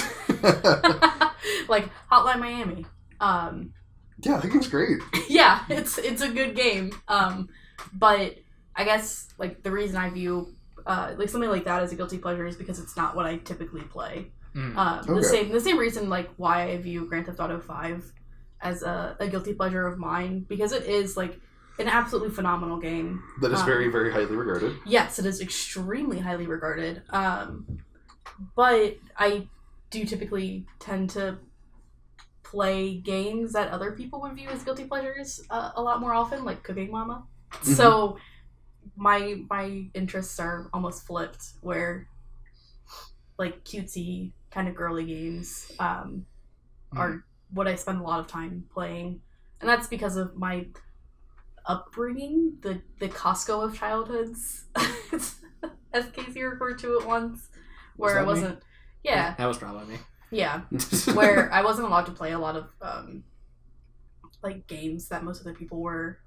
Hotline Miami. Yeah, that game's great. Yeah, it's a good game. But I guess like the reason I view like something like that as a guilty pleasure is because it's not what I typically play. The same reason like why I view Grand Theft Auto 5 as a guilty pleasure of mine, because it is like an absolutely phenomenal game. That is very, very highly regarded. Yes, it is extremely highly regarded. But I do typically tend to play games that other people would view as guilty pleasures a lot more often, like Cooking Mama. Mm-hmm. So my interests are almost flipped, where like cutesy kind of girly games are what I spend a lot of time playing, and that's because of my upbringing, the Costco of childhoods, as Casey referred to it once, where I wasn't. Yeah, that was probably me. Yeah, where I wasn't allowed to play a lot of like games that most other people were.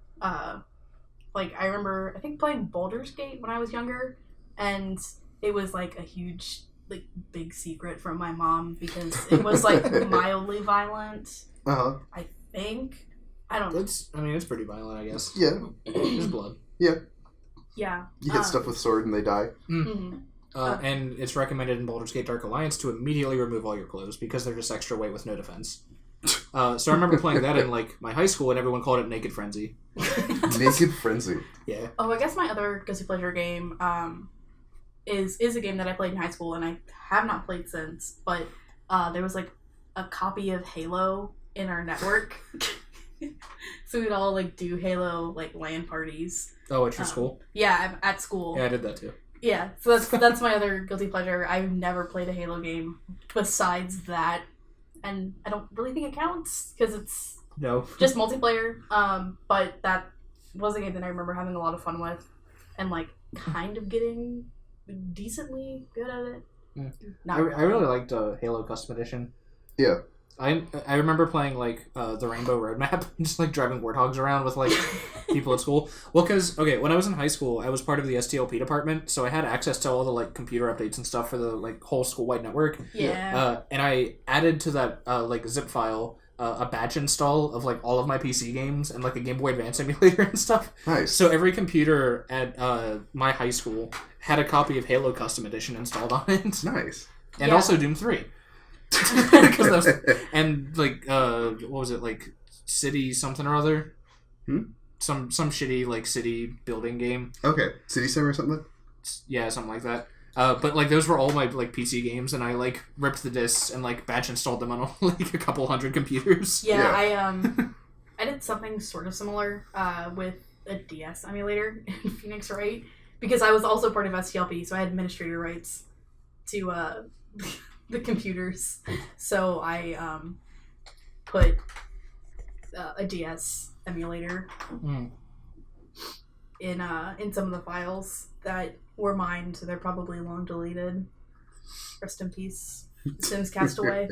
Like I remember, I think playing Baldur's Gate when I was younger, and it was like a huge, like big secret from my mom because it was like mildly violent. I think. I don't know. It's pretty violent, I guess. Yeah. There's blood. Yeah. Yeah. You hit stuff with sword and they die. Mm-hmm. And it's recommended in Baldur's Gate Dark Alliance to immediately remove all your clothes because they're just extra weight with no defense. So I remember playing that in like my high school, and everyone called it Naked Frenzy. Naked Frenzy. Yeah. Oh, I guess my other guilty pleasure game is a game that I played in high school and I have not played since. But there was like a copy of Halo in our network, so we'd all like do Halo like LAN parties. Oh, at your school? Yeah, at school. Yeah, I did that too. Yeah, so that's my other guilty pleasure. I've never played a Halo game besides that, and I don't really think it counts because it's just multiplayer. But that was a game that I remember having a lot of fun with, and like kind of getting decently good at it. I really liked Halo Custom Edition. Yeah. I remember playing like the Rainbow Roadmap, just like driving warthogs around with like people at school. Well, because when I was in high school, I was part of the STLP department, so I had access to all the like computer updates and stuff for the like whole school-wide network. Yeah. And I added to that like zip file a batch install of like all of my PC games and like a Game Boy Advance emulator and stuff. Nice. So every computer at my high school had a copy of Halo Custom Edition installed on it. Nice. And also Doom 3. And like what was it, like City something or other? Some shitty like city building game. Okay, City Sim or something. Yeah, something like that. But like those were all my like PC games, and I like ripped the discs and like batch installed them on like a couple hundred computers. Yeah. I did something sort of similar with a DS emulator in Phoenix Wright because I was also part of STLP, so I had administrator rights to the computers. So I put a DS emulator in some of the files that were mine, so they're probably long deleted. Rest in peace, Sims Castaway.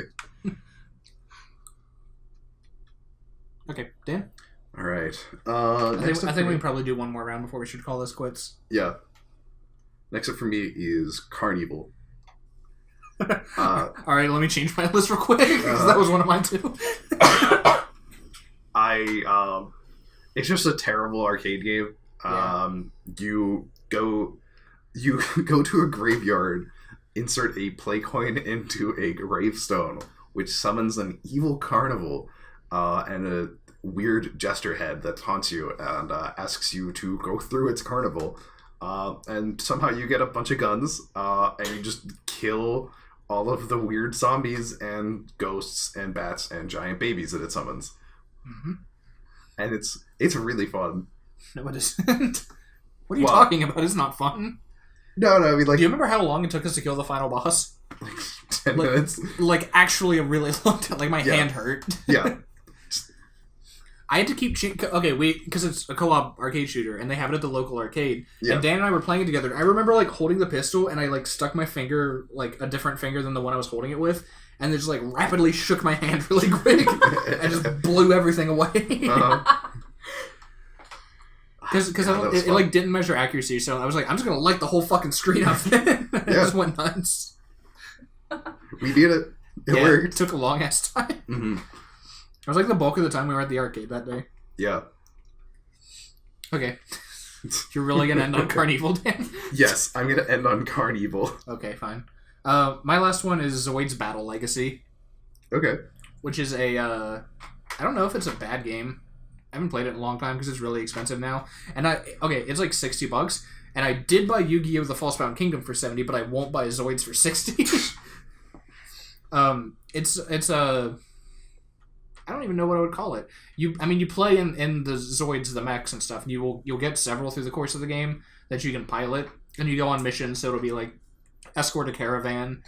Okay, Dan? All right. I think we can probably do one more round before we should call this quits. Yeah. Next up for me is Carnival. All right, let me change my list real quick because that was one of mine too. It's just a terrible arcade game. You go to a graveyard, insert a play coin into a gravestone, which summons an evil carnival and a weird jester head that taunts you and asks you to go through its carnival. And somehow you get a bunch of guns and you just kill all of the weird zombies and ghosts and bats and giant babies that it summons. Mm-hmm. And it's really fun. No, it isn't. What are you talking about? It's not fun. No, I mean, like... Do you remember how long it took us to kill the final boss? Like 10 minutes? Like, actually a really long time. Like, my hand hurt. Yeah. I had to keep... because it's a co-op arcade shooter, and they have it at the local arcade. Yeah. And Dan and I were playing it together. I remember, like, holding the pistol, and I, like, stuck my finger, like, a different finger than the one I was holding it with, and it just, like, rapidly shook my hand really quick, and just blew everything away. Uh-huh. Because it like didn't measure accuracy, so I was like, I'm just gonna light the whole fucking screen up. It just went nuts. We did it. It worked. It took a long ass time. Mm-hmm. It was like the bulk of the time we were at the arcade that day. Yeah. Okay. You're really gonna end on Carnival, Dan? Yes, I'm gonna end on Carnival. Okay, fine. My last one is Zoid's Battle Legacy. Okay. Which is a I don't know if it's a bad game. I haven't played it in a long time because it's really expensive now. And it's like $60, and I did buy Yu-Gi-Oh! The False-Bound Kingdom for $70, but I won't buy Zoids for $60. It's a I don't even know what I would call it. You play in the Zoids, the mechs and stuff, and you'll get several through the course of the game that you can pilot, and you go on missions. So it'll be like escort a caravan.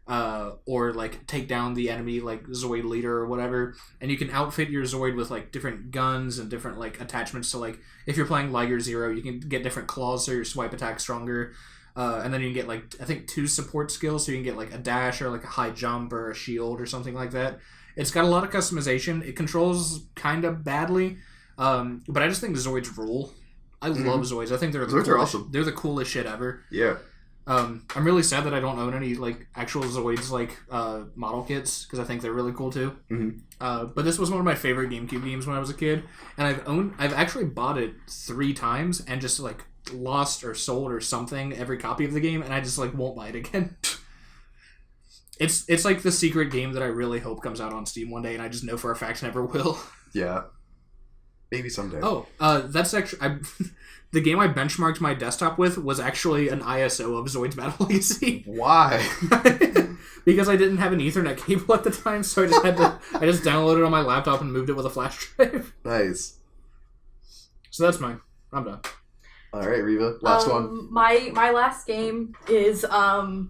Or like take down the enemy like Zoid leader or whatever, and you can outfit your Zoid with like different guns and different like attachments. So like if you're playing Liger Zero, you can get different claws so your swipe attack's stronger, and then you can get like I think 2 support skills, so you can get like a dash or like a high jump or a shield or something like that. It's got a lot of customization. It controls kind of badly, but I just think the Zoids rule. I love Zoids. I think they're awesome. They're the coolest shit ever. Yeah. I'm really sad that I don't own any like actual Zoids like model kits because I think they're really cool too. Mm-hmm. But this was one of my favorite GameCube games when I was a kid, and I've actually bought it 3 times and just like lost or sold or something every copy of the game, and I just like won't buy it again. It's like the secret game that I really hope comes out on Steam one day, and I just know for a fact never will. Yeah, maybe someday. Oh, that's actually the game I benchmarked my desktop with was actually an ISO of Zoid's Battle Legacy. Why? Because I didn't have an Ethernet cable at the time, so I just downloaded it on my laptop and moved it with a flash drive. Nice. So that's mine. I'm done. All right, Reva. Last one. My last game is I'd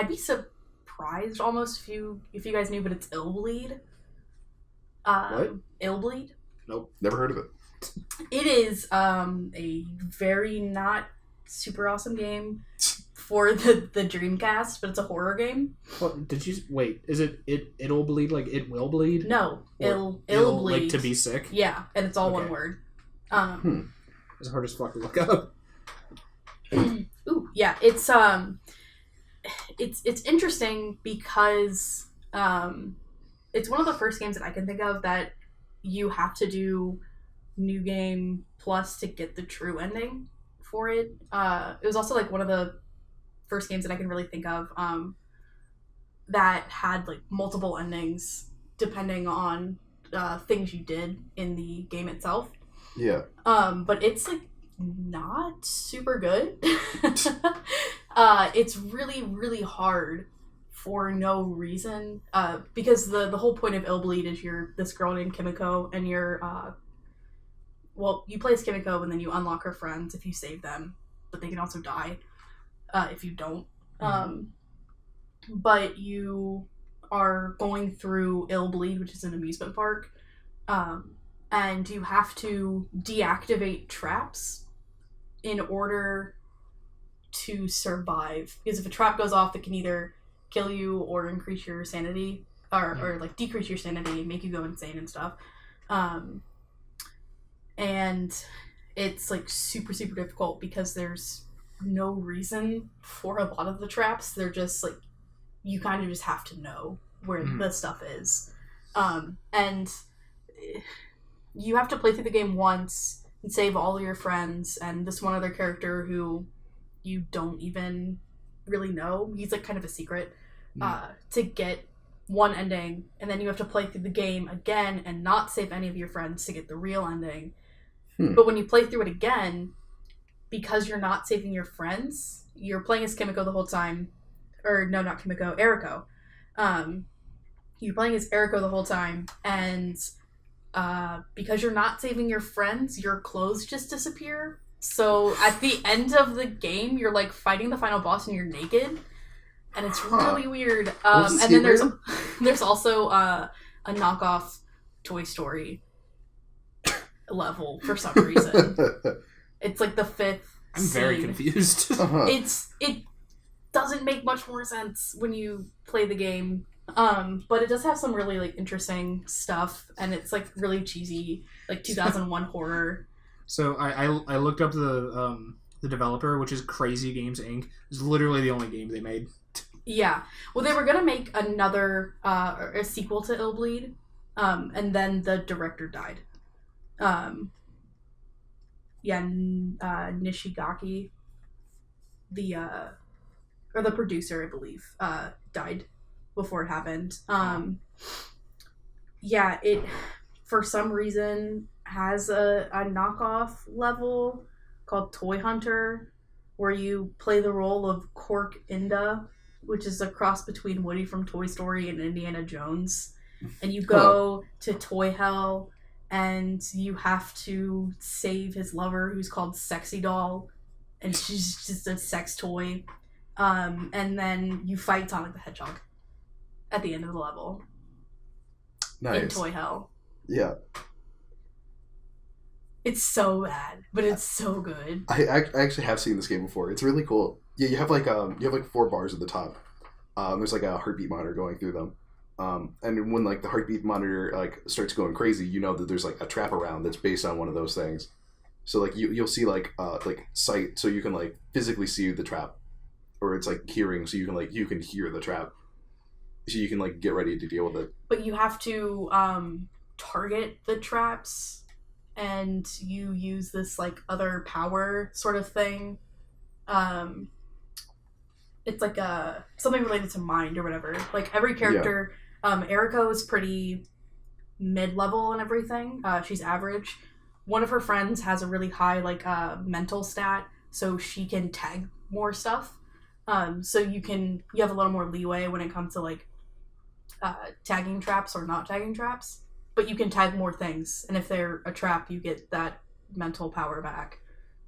be surprised almost if you guys knew, but it's Illbleed. What? Illbleed? Nope, never heard of it. It is a very not super awesome game for the Dreamcast, but it's a horror game. What did you wait? Is it'll bleed like it will bleed? No, it'll bleed like to be sick. Yeah, and it's all one word. It's hard as fuck to look up. Ooh, yeah, it's interesting because it's one of the first games that I can think of that you have to do New Game Plus to get the true ending for it. It was also like one of the first games that I can really think of that had like multiple endings depending on things you did in the game itself. Yeah. But it's like not super good. It's really, really hard for no reason. Because the whole point of Illbleed is you're this girl named Kimiko and you're well, you play as Kimiko, and then you unlock her friends if you save them, but they can also die if you don't. But you are going through Illbleed, which is an amusement park, and you have to deactivate traps in order to survive. Because if a trap goes off, it can either kill you or increase your sanity, or like decrease your sanity, make you go insane and stuff. And it's like super, super difficult because there's no reason for a lot of the traps. They're just like, you kind of just have to know where the stuff is. And you have to play through the game once and save all your friends and this one other character who you don't even really know. He's like kind of a secret, to get one ending, and then you have to play through the game again and not save any of your friends to get the real ending. But when you play through it again, because you're not saving your friends, you're playing as Kimiko the whole time. Or no, not Kimiko, Eriko. You're playing as Eriko the whole time, and because you're not saving your friends, your clothes just disappear. So at the end of the game, you're like fighting the final boss and you're naked, and it's really weird. And then there's also a knockoff Toy Story level for some reason. It's like the 5th. I'm very confused. It doesn't make much more sense when you play the game. But it does have some really like interesting stuff, and it's like really cheesy, like 2001 horror. So I looked up the developer, which is Crazy Games Inc. It's literally the only game they made. Yeah. Well, they were gonna make another a sequel to Illbleed, and then the director died. Nishigaki, the producer, I believe, died before it happened. It for some reason has a knockoff level called Toy Hunter, where you play the role of Cork Inda, which is a cross between Woody from Toy Story and Indiana Jones. And you go to Toy Hell, and you have to save his lover, who's called Sexy Doll, and she's just a sex toy. And then you fight Sonic the Hedgehog at the end of the level. Nice. In Toy Hell. Yeah. It's so bad, but it's so good. I actually have seen this game before. It's really cool. Yeah, you have like 4 bars at the top. There's like a heartbeat monitor going through them. And when like the heartbeat monitor like starts going crazy, you know that there's like a trap around that's based on one of those things. So like you'll see like sight, so you can like physically see the trap, or it's like hearing, so you can hear the trap, so you can like get ready to deal with it. But you have to target the traps, and you use this like other power sort of thing. It's like something related to mind or whatever. Like every character, Eriko is pretty mid-level and everything. She's average. One of her friends has a really high like mental stat, so she can tag more stuff. So you have a little more leeway when it comes to like tagging traps or not tagging traps. But you can tag more things, and if they're a trap, you get that mental power back.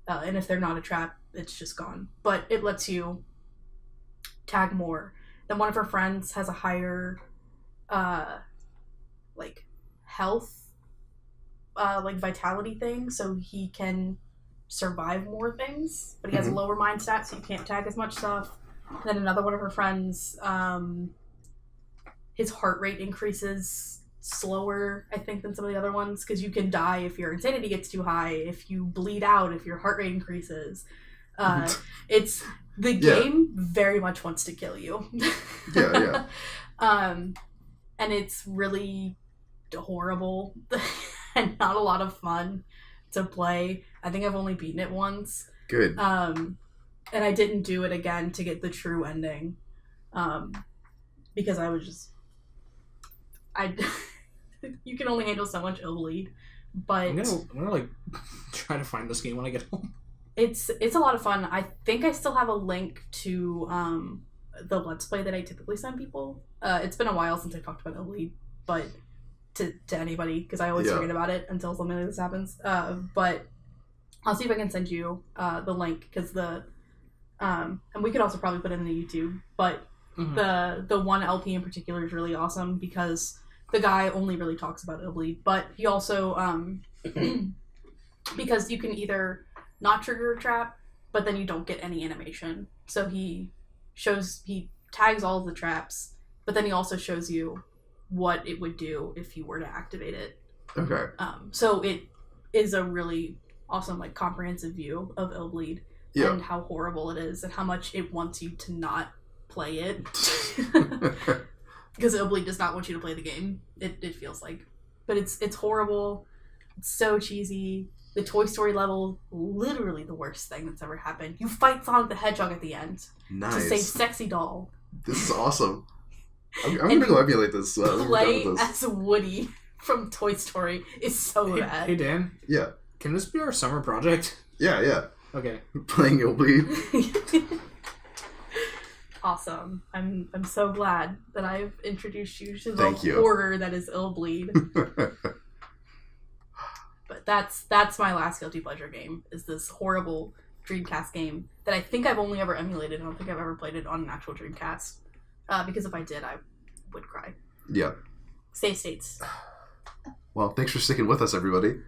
And if they're not a trap, it's just gone. But it lets you tag more. Then one of her friends has a higher like health, like vitality thing, so he can survive more things, but he has a lower mind stat, so you can't tag as much stuff. And then another one of her friends, his heart rate increases slower, I think, than some of the other ones, because you can die if your insanity gets too high, if you bleed out, if your heart rate increases. It's the game very much wants to kill you. And it's really horrible and not a lot of fun to play. I think I've only beaten it once. Good. And I didn't do it again to get the true ending, because I was just you can only handle so much Illbleed, but I'm gonna like try to find this game when I get home. It's a lot of fun. I think I still have a link to the Let's Play that I typically send people. It's been a while since I talked about Illbleed, but to anybody because I always forget about it until something like this happens. But I'll see if I can send you the link because and we could also probably put it in the YouTube. But the one LP in particular is really awesome because the guy only really talks about Illbleed, but he also because you can either not trigger a trap, but then you don't get any animation. So he tags all of the traps, but then he also shows you what it would do if you were to activate it. Okay. So it is a really awesome, like, comprehensive view of Illbleed and how horrible it is and how much it wants you to not play it. Because Illbleed does not want you to play the game, it feels like. But it's horrible. It's so cheesy. The Toy Story level, literally the worst thing that's ever happened. You fight Sonic the Hedgehog at the end to save Sexy Doll. This is awesome. I'm gonna go emulate this. Play as Woody from Toy Story is so bad. Hey Dan. Yeah. Can this be our summer project? Yeah. Okay. Playing Illbleed. Awesome. I'm so glad that I've introduced you to Thank you. horror that is Illbleed. But that's my last guilty pleasure game, is this horrible Dreamcast game that I think I've only ever emulated. I don't think I've ever played it on an actual Dreamcast. Because if I did, I would cry. Yeah. Stay States. Well, thanks for sticking with us, everybody.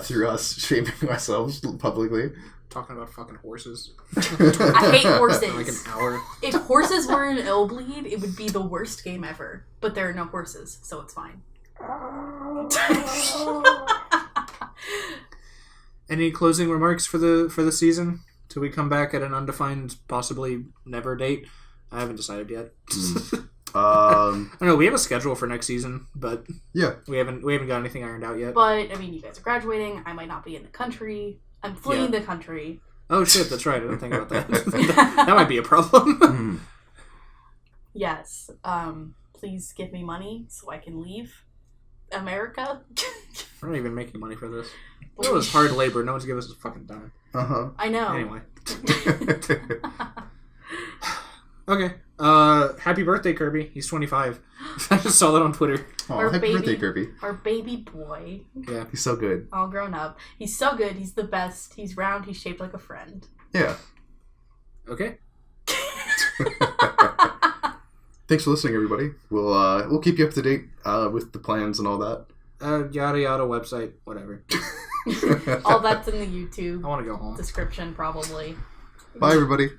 Through us shaming ourselves publicly. Talking about fucking horses. I hate horses. For like an hour. If horses were in Illbleed, it would be the worst game ever. But there are no horses, so it's fine. Any closing remarks for the season? Till we come back at an undefined, possibly never date? I haven't decided yet. I don't know. We have a schedule for next season, but we haven't got anything ironed out yet. But I mean, you guys are graduating. I might not be in the country. I'm fleeing the country. Oh shit, that's right. I didn't think about that. That might be a problem. Yes. Please give me money so I can leave America. We're not even making money for this. It was hard labor. No one's giving us a fucking dime. I know. Anyway. Okay. Happy birthday, Kirby. He's 25. I just saw that on Twitter. Oh, happy birthday, Kirby. Our baby boy. Yeah. He's so good. All grown up. He's so good. He's the best. He's round. He's shaped like a friend. Yeah. Okay. Thanks for listening, everybody. We'll keep you up to date with the plans and all that. Yada yada website, whatever. All that's in the YouTube I want to go home. description, probably. Bye, everybody.